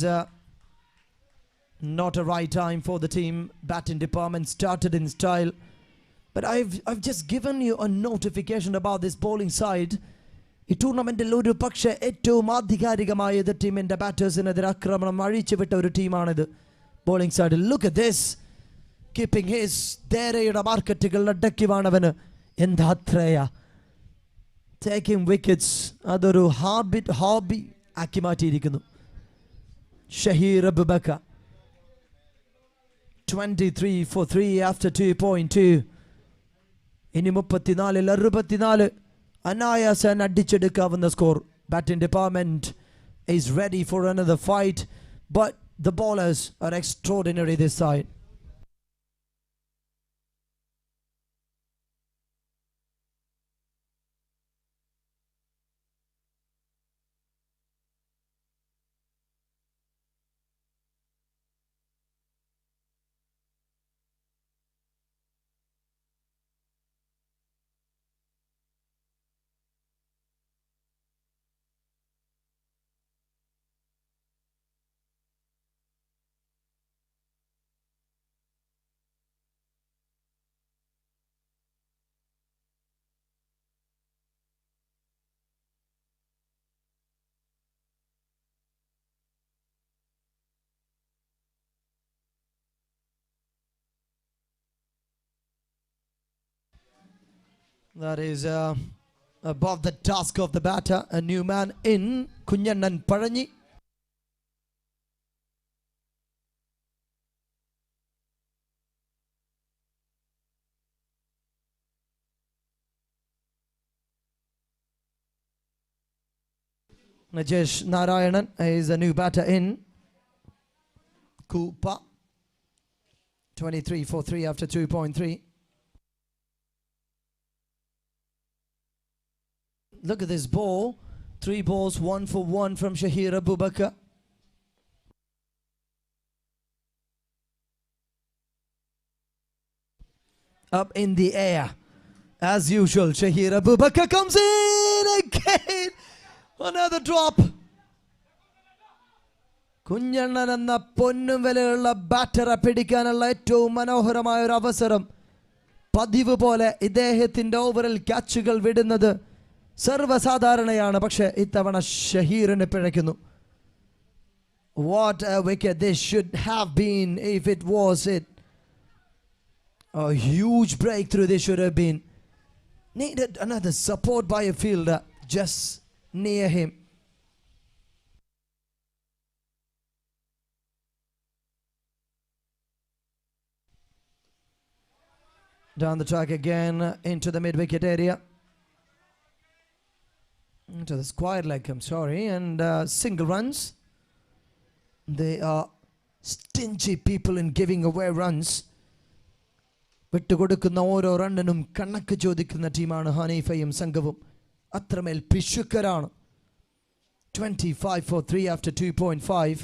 not a right time for the team. Batting department started in style. But I've just given you a notification about this bowling side. ഈ ടൂർണമെന്റിൽ ഒരു പക്ഷേ ഏറ്റവും ആധികാരികമായ എതിർ ടീമിന്റെ ബാറ്റേഴ്സിനെതിരെ ആക്രമണം അഴിച്ചുവിട്ട ഒരു ടീമാണിത്. ബോളിംഗ് സൈഡിൽ look at this, keeping his ധേരയുടെ മാർക്കറ്റുകൾ അടക്കിവാണവന്. എന്താ അത്രയാ ടേക്കിംഗ് വിക്കറ്റ്സ്, അതൊരു ഹോബി ആക്കി മാറ്റിയിരിക്കുന്നു. Shaheer Abubakar 23 for 3 after 2.2. ഇനി 34-ൽ 64 അനായാസൻ അടിച്ചെടുക്കാവുന്ന score. Batting department is ready for another fight, but the bowlers are extraordinary this side. That is above the task of the batter. A new man in, Kunyannan Paranyi. Najesh Narayanan is a new batter in. Kupa 23 for 3 after 2.3. Look at this ball. 3 balls, 1 for 1 from Shahir Abubakar. Up in the air. As usual, Shahir Abubakar comes in again. Another drop. കുഞ്ഞണ്ണൻ എന്ന പൊന്നും വിലയുള്ള ബാറ്ററെ പിടിക്കാനുള്ള ഏറ്റവും മനോഹരമായ ഒരു അവസരം. പതിവ് പോലെ ഇദ്ദേഹത്തിന്റെ ഓവറിൽ ക്യാച്ചുകൾ വിടുന്നത് സർവ്വസാധാരണയാണ്, പക്ഷേ ഇത്തവണ ഷഹീറിന് പിഴയ്ക്കുന്നു. What a wicket this should have been if it was it. A huge breakthrough this should have been. Needed another support by a fielder just near him. Down the track again into the mid-wicket area. Into the square leg, I'm sorry, and single runs. They are stingy people in giving away runs. വിട്ടുകൊടുക്കുന്ന ഓരോ റണ്ണിനും കണക്ക് ചോദിക്കുന്ന ടീമാണ് ഹനീഫയും സംഘവും. അത്രമേൽ പിശുക്കരാണ്. 25 for 3 after 2.5.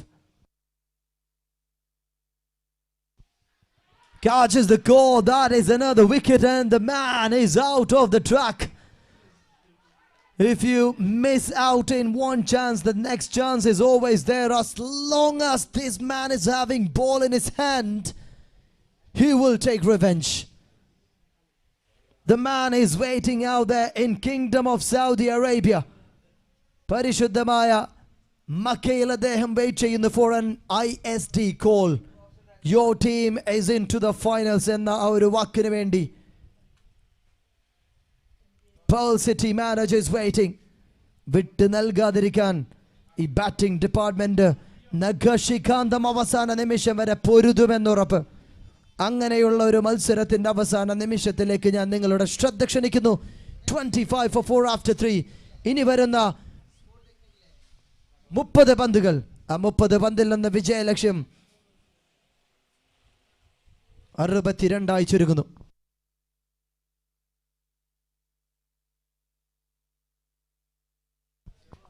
Catches the goal. That is another wicket, and the man is out of the track. If you miss out in one chance, the next chance is always there. As long as this man is having ball in his hand, he will take revenge. The man is waiting out there in Kingdom of Saudi Arabia. Parishuddhamaya Makkayil അദ്ദേഹം wait ചെയ്യുന്നു for an IST call. Your team is into the finals എന്ന ആ ഒരു വാക്കിന് വേണ്ടി Pearl City manager is waiting. വിട്ട് നൽകാതിരിക്കാൻ ഈ batting department നഖശിഖാന്തം അവസാന നിമിഷം വരെ പൊരുതുമെന്നുറപ്പ്. അങ്ങനെയുള്ള ഒരു മത്സരത്തിന്റെ അവസാന നിമിഷത്തിലേക്ക് ഞാൻ നിങ്ങളുടെ ശ്രദ്ധ ക്ഷണിക്കുന്നു. 25 for 4 after 3. ഇനി വരുന്ന 30 പന്തുകൾ, ആ 30 പന്തിൽ നിന്ന് വിജയലക്ഷ്യം 62 ചുരുങ്ങുന്നു.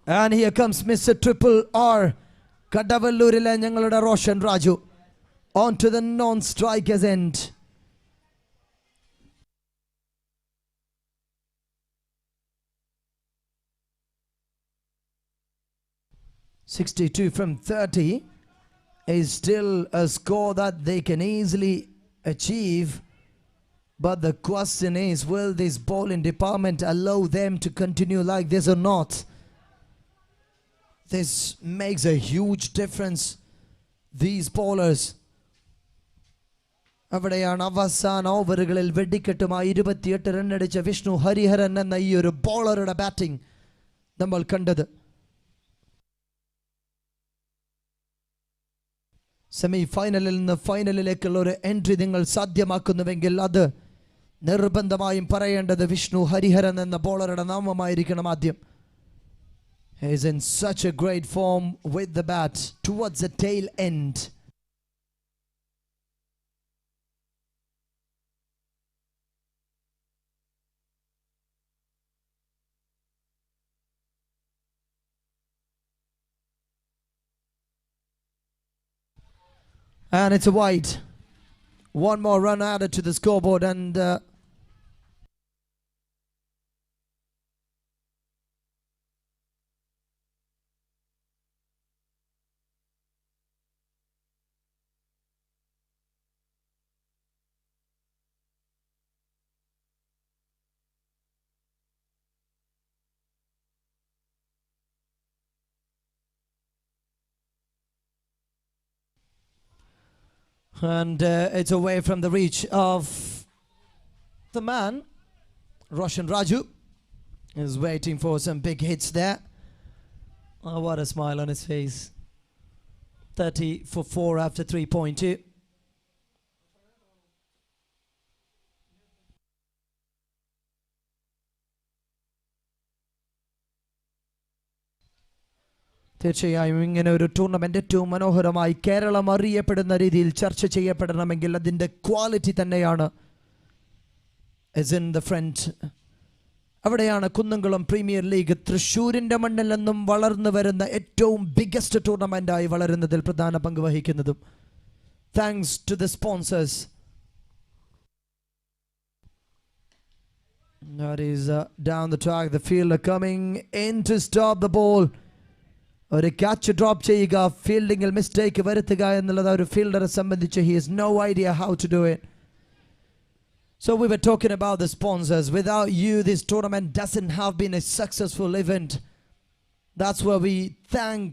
And here comes Mr. Triple R. കടവല്ലൂരിലെ ഞങ്ങളുടെ Roshan Raju. On to the non-strikers end. 62 from 30 is still a score that they can easily achieve. But the question is, will this bowling department allow them to continue like this or not? This makes a huge difference. These bowlers. അവിടെയാണ് അവസാന ഓവറുകളിൽ വെടിക്കെട്ടുമായി 28 റണ്ണടിച്ച വിഷ്ണു ഹരിഹരൻ എന്ന ഈ ഒരു ബോളറുടെ batting നമ്മൾ കണ്ടത്. Semi ഫൈനലിൽ നിന്ന് ഫൈനലിലേക്കുള്ള ഒരു എൻട്രി നിങ്ങൾ സാധ്യമാക്കുന്നുവെങ്കിൽ അത് നിർബന്ധമായും പറയേണ്ടത് വിഷ്ണു ഹരിഹരൻ എന്ന ബോളറുടെ നാമമായിരിക്കണം ആദ്യം. He is in such a great form with the bat towards the tail end. And it's a wide. One more run added to the scoreboard, and it's away from the reach of the man. Roshan Raju is waiting for some big hits there. Oh, what a smile on his face. 30 for 4 after 3.2. തീർച്ചയായും ഇങ്ങനെ ഒരു tournament ഏറ്റവും മനോഹരമായി കേരളം അറിയപ്പെടുന്ന രീതിയിൽ ചർച്ച ചെയ്യപ്പെടണമെങ്കിൽ അതിൻ്റെ quality തന്നെയാണ് is in the front. അവിടെയാണ് കുന്നംകുളം പ്രീമിയർ ലീഗ് തൃശ്ശൂരിൻ്റെ മണ്ണിൽ നിന്നും വളർന്നു വരുന്ന ഏറ്റവും ബിഗ്ഗസ്റ്റ് ടൂർണമെന്റായി വളരുന്നതിൽ പ്രധാന പങ്ക് വഹിക്കുന്നതും. Thanks to the sponsors. That is down the track. The fielder coming in to stop the ball. ഒരു ക്യാച്ച് ഡ്രോപ്പ് ചെയ്യുക, ഫീൽഡിങ്ങിൽ മിസ്റ്റേക്ക് വരുത്തുക എന്നുള്ളത് ഒരു ഫീൽഡറെ സംബന്ധിച്ച് he has no idea how to do it. So we were talking about the sponsors. Without you, this tournament doesn't have been a successful event. That's where we thank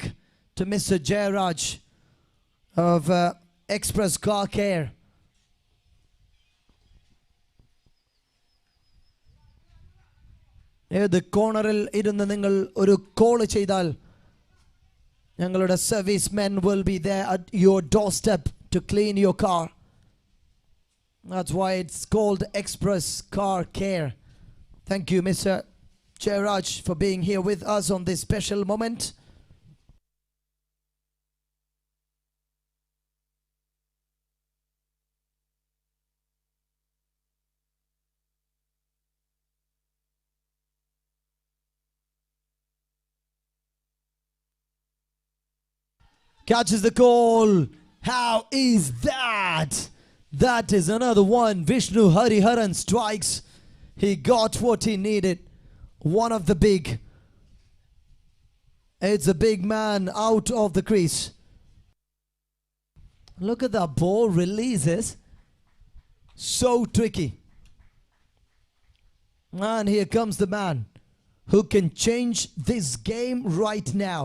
to Mr. Jairaj of Express Car Care. ഏത് കോർണറിൽ ഇരുന്ന് നിങ്ങൾ ഒരു call ചെയ്താൽ ഞങ്ങളുടെ service men will be there at your doorstep to clean your car. That's why it's called Express Car Care. Thank you, Mr. Jairaj, for being here with us on this special moment. Catches the call. How is that? That is another one. Vishnu Hariharan strikes. He got what he needed. One of the big. It's a big man out of the crease. Look at that ball releases. So tricky. And here comes the man who can change this game right now.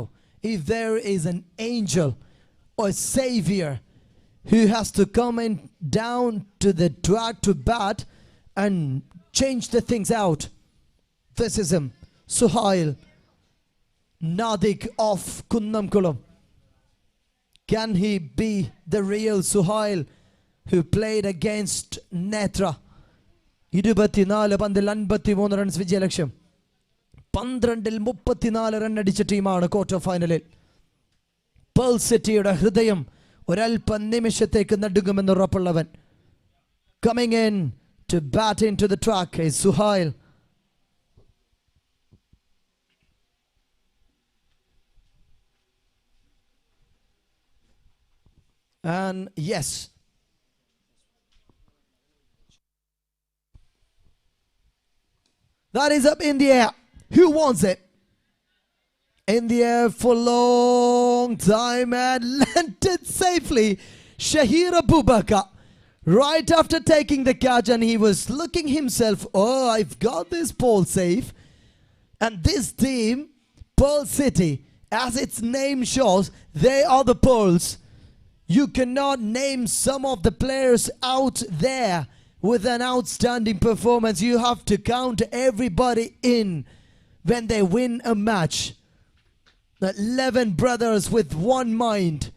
If there is an angel or savior who has to come in down to the track to bat and change the things out, this is him, Suhail Nadik of Kunnamkulam. Can he be the real Suhail who played against Netra? 24 പന്തിൽ 53 runs വിജയലക്ഷ്യം. 12-ൽ 34 run അടിച്ച ടീമാണ് quarter ഫൈനലിൽ. Pearl സിറ്റിയുടെ ഹൃദയം ഒരൽപ്പ നിമിഷത്തേക്ക് നടുങ്ങുമെന്ന് ഉറപ്പുള്ളവൻ. Coming in to bat in to the track is Suhail. And yes, that is up in the air. Who wants it? in the air for a long time and landed safely. Shahir Abubakar, right after taking the catch, and he was looking himself, oh, I've got this ball safe. And this team, Pearl City, as its name shows, they are the Pearls. You cannot name some of the players out there with an outstanding performance. You have to count everybody in when they win a match. The 11 brothers with one mind.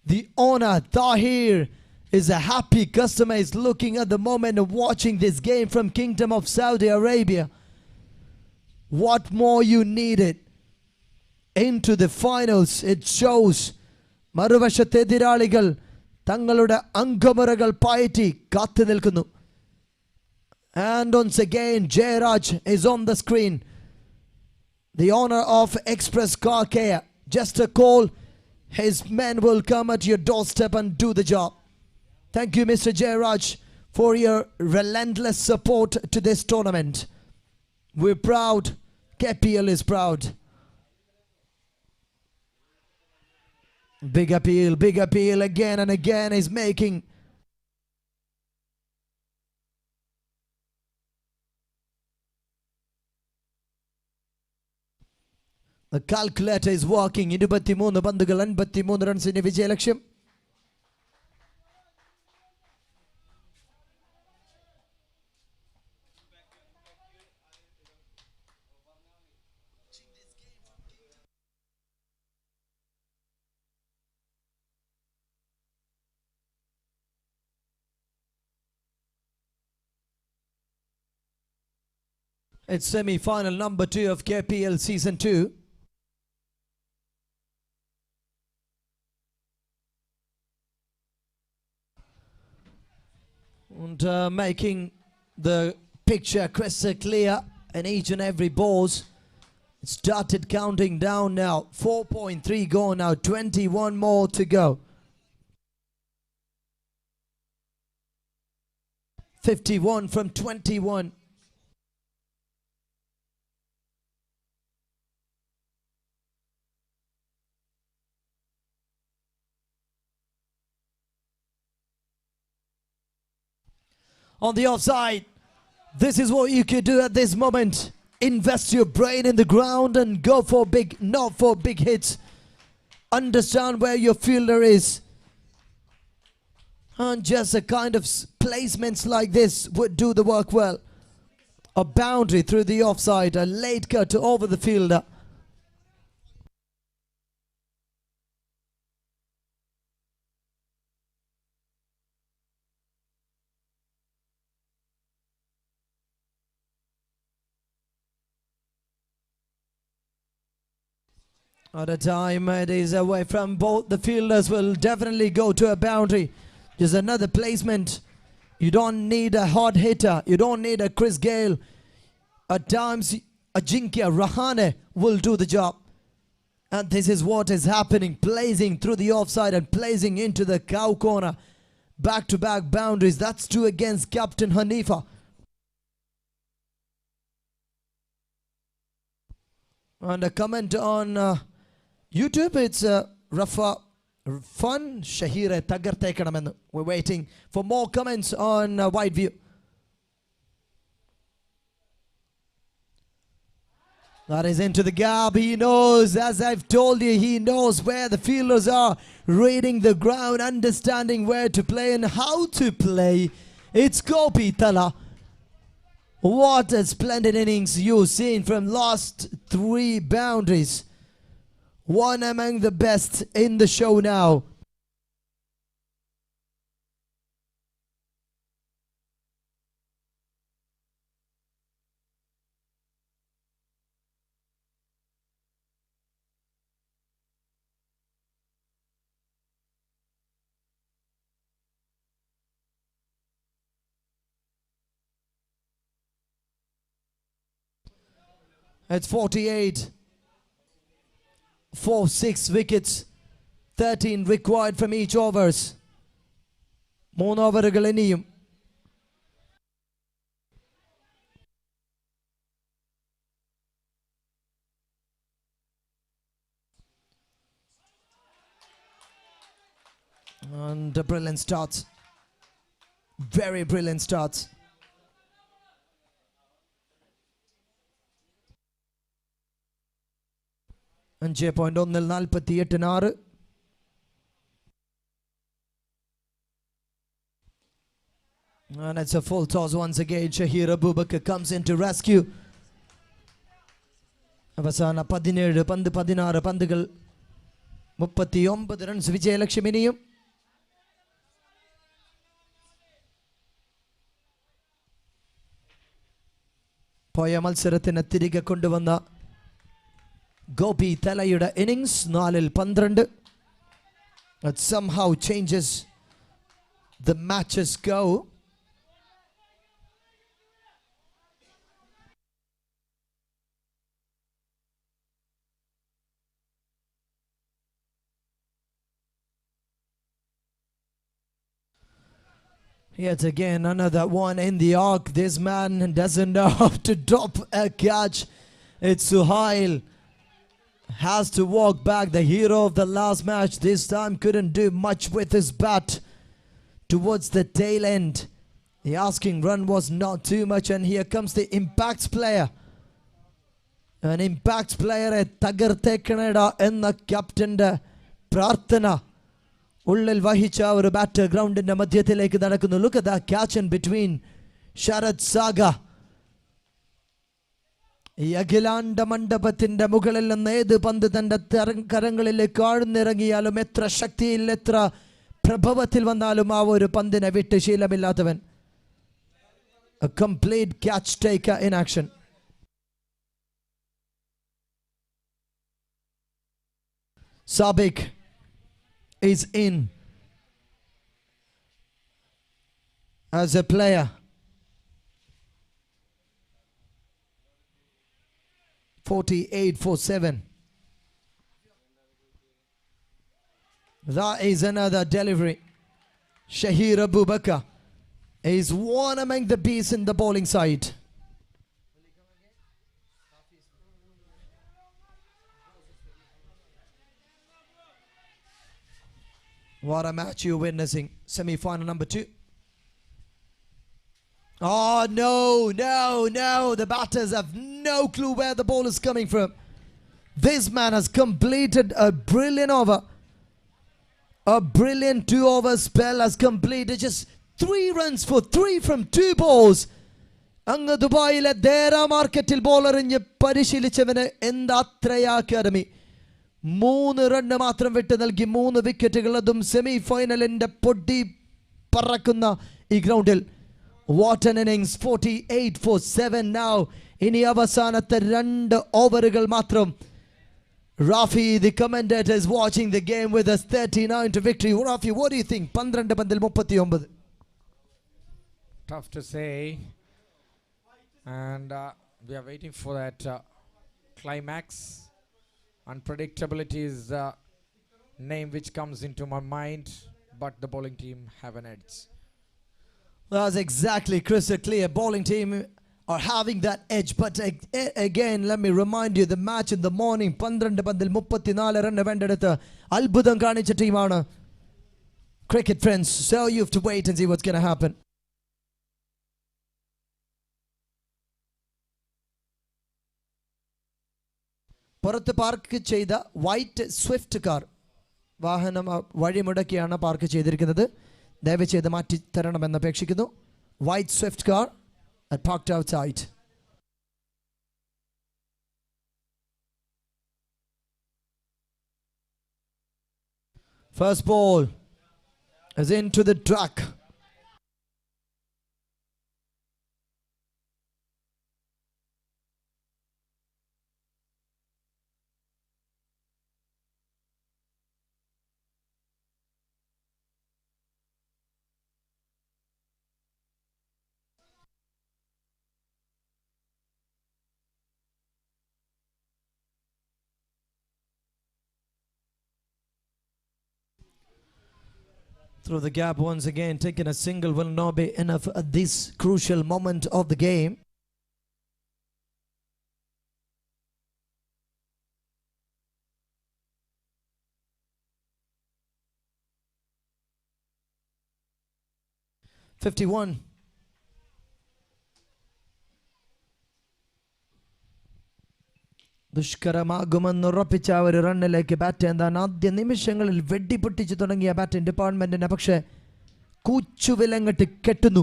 The owner, Tahir, is a happy customer. He's looking at the moment of watching this game from Kingdom of Saudi Arabia. What more you needed? Into the finals, it shows. മറുവശത്തെ എതിരാളികൾ തങ്ങളുടെ അംഗമുറകൾ പയറ്റി കാത്തു നിൽക്കുന്നു. And once again, Jairaj is on the screen. The owner of Express Car Care. Just a call. His men will come at your doorstep and do the job. Thank you, Mr. Jairaj, for your relentless support to this tournament. We're proud. KPL is proud. Big appeal again and again is making. The calculator is working. 23 പന്തുകൾ 53 റൺസിന്റെ വിജയലക്ഷ്യം. It's semi-final number 2 of KPL Season 2. And making the picture crystal clear in each and every balls. It started counting down now. 4.3 gone now. 21 more to go. 51 from 21. On the offside, this is what you could do at this moment. Invest your brain in the ground and go for big, not for big hits. Understand where your fielder is. And just a kind of placements like this would do the work well. A boundary through the offside, a late cut over the fielder. At a time it is away from both the fielders, will definitely go to a boundary. Just another placement. You don't need a hard hitter. You don't need a Chris Gale. At times Ajinkya Rahane will do the job. And this is what is happening. Placing through the offside and placing into the cow corner. Back-to-back boundaries. That's 2 against Captain Hanifa. And a comment on YouTube, it's Rafa Fun Shahire Tagartekanaman. We're waiting for more comments on Wide View. That is into the gap. He knows, as I've told you, he knows where the fielders are, reading the ground, understanding where to play and how to play. It's Gopi Tala. What a splendid innings you've seen from last 3 boundaries. One among the best in the show now. It's 48. 4-6 wickets. 13 required from each overs. 3 ഓവറുകൾ ഇനിയും. And a brilliant start. Very brilliant start. And 5.1 and it's a full toss once again. Shahir Abubakar comes in to rescue. അവസാന 17 പന്ത് 16 പന്തുകൾ 39 runs വിജയലക്ഷ്യം ഇനിയും. പോയ മത്സരത്തിന് തിരികെ കൊണ്ടുവന്ന ഗോപി തലയുടെ innings 4-12. That somehow changes the matches go. Yet again, another one in the arc. This man doesn't know how to drop a catch. It's Suhail. Has to walk back. The hero of the last match this time couldn't do much with his bat towards the tail end. The asking run was not too much, and here comes the impact player. An impact player at Tagartekanada and the captain Prarthana. ഉള്ളിൽ വഹിച്ച ഒരു bat ഗ്രൗണ്ടിന്റെ മധ്യത്തിലേക്ക് നടക്കുന്നു. Look at that catch in between. Sharad Saga. ഈ അഖിലാണ്ട മണ്ഡപത്തിന്റെ മുകളിൽ നിന്ന് ഏത് പന്ത് തന്റെ കരങ്ങളിലേക്ക് ആഴ്ന്നിറങ്ങിയാലും എത്ര ശക്തിയിൽ എത്ര പ്രഭവത്തിൽ വന്നാലും ആ ഒരു പന്തിനെ വിട്ട് ശീലമില്ലാത്തവൻ. A complete catch taker in action. Sabik is in as a player. (48-7). That is another delivery. Shahir Abubakar is one among the beasts in the bowling side. What a match you're witnessing. Semi-final number 2. Oh, no. The batters have no clue where the ball is coming from. This man has completed a brilliant over. A brilliant 2-over spell has completed just 3 runs for 3 from 2 balls. അങ്ങ് ദുബായിലെ ദേര മാർക്കറ്റിൽ ball എറിഞ്ഞ് പരിശീലിച്ചവന് എന്താ അത്രയാ academy. 3 run മാത്രം വിട്ട് നൽകി 3 വിക്കറ്റുകൾ, അതും സെമി ഫൈനലിന്റെ പൊടി പറക്കുന്ന ഈ ഗ്രൗണ്ടിൽ. What an innings. 48-7 now. ഇനി അവസാനത്തെ 2 ഓവറുകൾ മാത്രം. Rafi, the commentator, is watching the game with us. 39 to victory. Rafi, what do you think? 12 പന്തിൽ 39. Tough to say. And we are waiting for that climax. Unpredictability is the name which comes into my mind, but the bowling team have an edge. That's exactly crystal clear. Bowling team are having that edge, but again, let me remind you, the match in the morning, 12 പന്തിൽ 34 run വേണ്ടെടുത്ത് അത്ഭുതം കാണിച്ച ടീമാണ് cricket friends. So you have to wait and see what's going to happen. പുറത്ത് park ചെയ്ത white Swift car വാഹനം വഴിമുടക്കിയാണ് park ചെയ്തിരിക്കുന്നത്. ദയവ് ചെയ്ത് മാറ്റി തരണമെന്ന് അപേക്ഷിക്കുന്നു. White Swift car parked outside. First ball is into the track. Through the gap once again, taking a single will not be enough at this crucial moment of the game. 51. ദുഷ്കരമാകുമെന്നുറപ്പിച്ച ഒരു റണ്ണിലേക്ക് bat എന്താണ് ആദ്യ നിമിഷങ്ങളിൽ വെട്ടിപ്പൊട്ടിച്ചു തുടങ്ങിയ batting ഡിപ്പാർട്ട്മെന്റിനെ പക്ഷേ കൂച്ചുവിലങ്ങട്ട് കെട്ടുന്നു.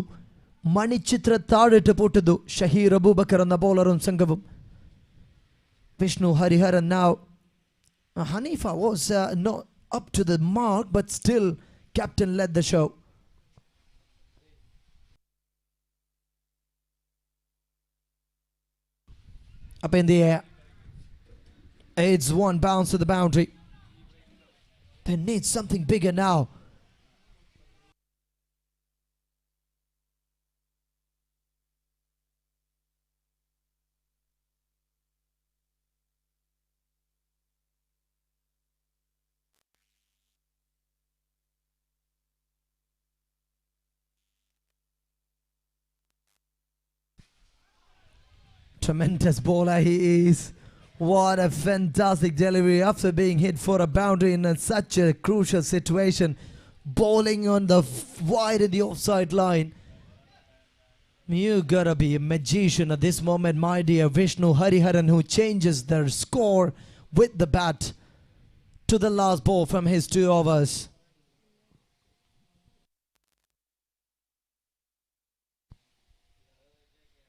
മണിച്ചിത്ര താഴിട്ട് പൂട്ടുന്നു ഷഹീർ അബൂബക്കർ എന്ന ബോളറും സംഘവും. Vishnu Hariharan now. Hanifa was not up to the mark, but still captain led the show. Up in the air. It's one bounce to the boundary. They need something bigger now. Tremendous bowler he is. What a fantastic delivery after being hit for a boundary in such a crucial situation. Bowling on the wide in the offside line. You gotta be a magician at this moment, my dear Vishnu Hariharan, who changes their score with the bat to the last ball from his 2 overs.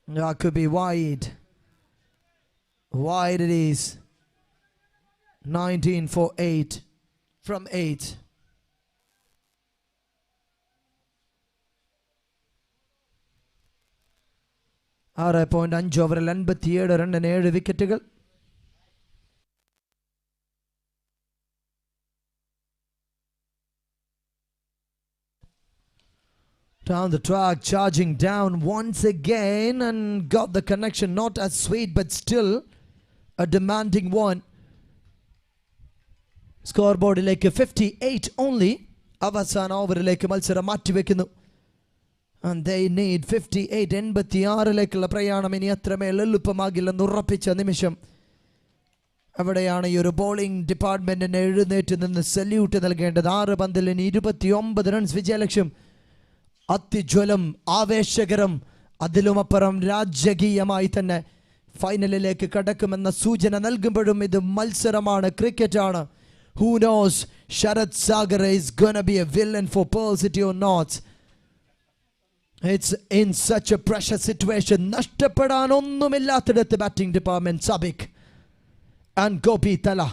That could be wide. Wide it is. 19 for 8 from 8. ആറ് point 5 ഓവറിൽ 57 റണ്ണിന് 7 വിക്കറ്റുകൾ. Down the track, charging down once again and got the connection. Not as sweet, but still a demanding one. Scoreboardilekku 58 only. അവസാന ഓവറിലേക്ക് മത്സരം മാറ്റിവെക്കുന്നു. And they need 58. 86 പ്രയാണം ഇനി അത്രമേൽ എളുപ്പമാകില്ലെന്ന് ഉറപ്പിച്ച നിമിഷം അവിടെയാണ് ഈ ഒരു ബോളിംഗ് ഡിപ്പാർട്ട്മെന്റിന് എഴുന്നേറ്റ് നിന്ന് സല്യൂട്ട് നൽകേണ്ടത്. 6 പന്തിൽ ഇനി 29 റൺസ് വിജയലക്ഷ്യം. അത്യുജ്വലം, ആവേശകരം, അതിലുമപ്പുറം രാജകീയമായി തന്നെ ഫൈനലിലേക്ക് കടക്കുമെന്ന സൂചന നൽകുമ്പോഴും ഇത് മത്സരമാണ്, ക്രിക്കറ്റാണ്. Who knows, Sharad Sagar is gonna be a villain for Pearl City or not. It's in such a pressure situation. നഷ്ടപ്പെടാൻ ഒന്നുമില്ലാത്തിടത്ത് batting department Sabik and Gopi Tala.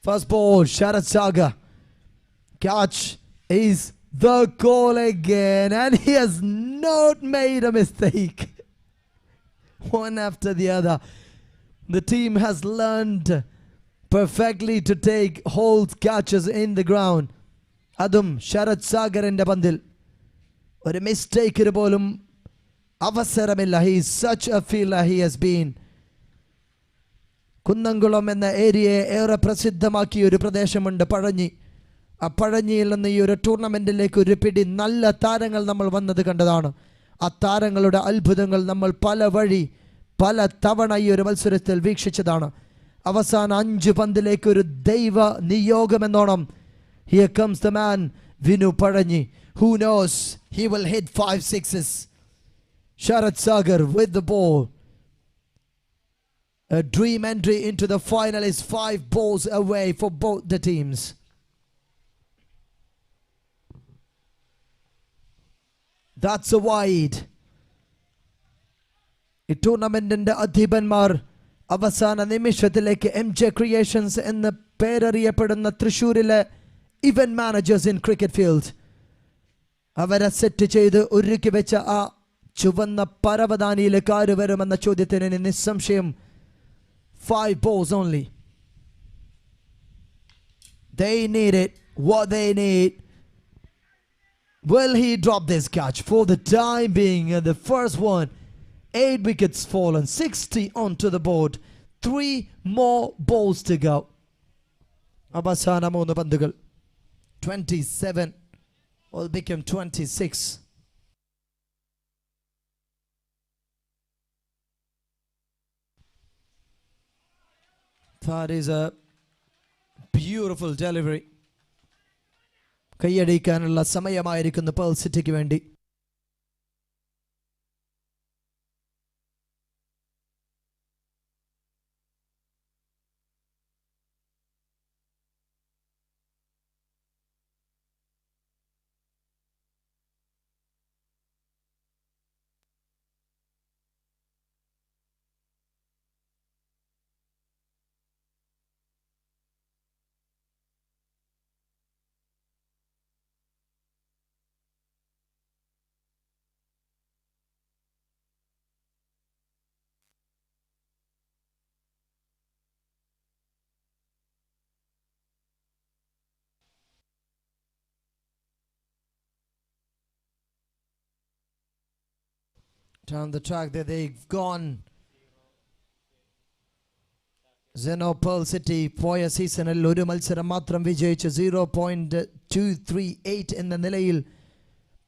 First ball, Sharad Sagar. Catch is the call again, and he has not made a mistake. One after the other. The team has learned perfectly to take hold catches in the ground. Adum Sharad Sagar in the bandil. Or a mistake പോലും അവസരമില്ല. He is such a fielder he has been. Kunnamkulam എന്ന ഏരിയയെ ഏറെ പ്രസിദ്ധമാക്കിയ ഒരു പ്രദേശമുണ്ട് പഴഞ്ഞി. ആ പഴഞ്ഞിയിൽ നിന്ന് ഈ ഒരു ടൂർണമെന്റിലേക്ക് ഒരു പിടി നല്ല താരങ്ങൾ നമ്മൾ വന്നത് കണ്ടതാണ്. ആ താരങ്ങളുടെ അത്ഭുതങ്ങൾ നമ്മൾ പല തവണ ഈ ഒരു മത്സരത്തിൽ വീക്ഷിച്ചതാണ്. അവസാന 5 പന്തിലേക്ക് ഒരു ദൈവ നിയോഗമെന്നോണം here comes the man Vinu Paranyi. Who knows, he will hit 5 sixes. Sharad Sagar with the ball. A dream entry into the final is 5 balls away for both the teams. That's a wide. ഈ ടൂർണമെന്റിന്റെ അധിപന്മാർ അവസാന നിമിഷത്തിലേക്ക് MJ creations എന്ന് പേരറിയപ്പെടുന്ന തൃശ്ശൂരിലെ event managers in cricket field അവരെ set ചെയ്ത് ഒരുക്കി വെച്ച ആ ചുവന്ന പരവതാനിയിലേക്ക് ആര് വരുമെന്ന ചോദ്യത്തിന് നിസ്സംശയം 5 balls only. They need it. What they need. Will he drop this catch? For the time being, the first one, 8 wickets fallen, 60 onto the board, 3 more balls to go. അവസാന 3 പന്തുകൾ. 27 will become 26. That is a Beautiful delivery. കൈയടിക്കാനുള്ള സമയമായിരിക്കുന്നു Pearl സിറ്റിക്ക് വേണ്ടി. Down the track there they've gone. Zeno Pearl City പോയ സീസണിൽ ഒരു മത്സരം മാത്രം വിജയിച്ച് 0.238 എന്ന നിലയിൽ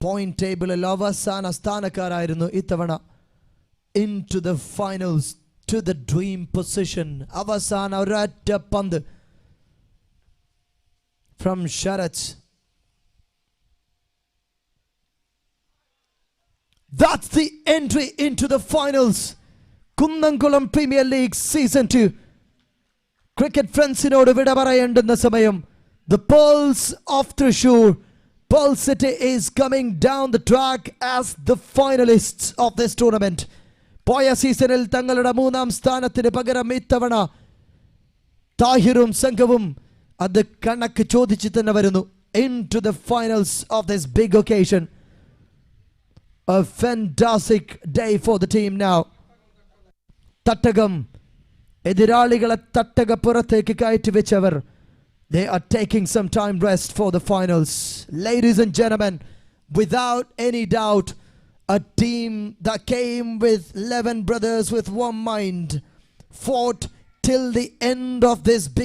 പോയിന്റ് ടേബിളിൽ അവസാന സ്ഥാനക്കാരായിരുന്നു. ഇത്തവണ into the finals, to the dream position. അവസാന ഒരൊറ്റ പന്ത് from Sharat. That's the entry into the finals. Kunnankulam Premier League Season 2. Cricket friends-inodu vida parayendunna samayam. The Pearls of Thrissur. Pearl City is coming down the track as the finalists of this tournament. Poya seasonil thangalude moonam sthanatinu pagaram ittavana Tahirum Sangavum adu kanakku chodichu thanne varunu into the finals of this big occasion. A fantastic day for the team now. Tattagam എതിരാളികളെ തട്ടകപ്പുറത്തേക്ക് കയറ്റി വെച്ചവർ. They are taking some time rest for the finals. Ladies and gentlemen, without any doubt, a team that came with 11 brothers with one mind, fought till the end of this big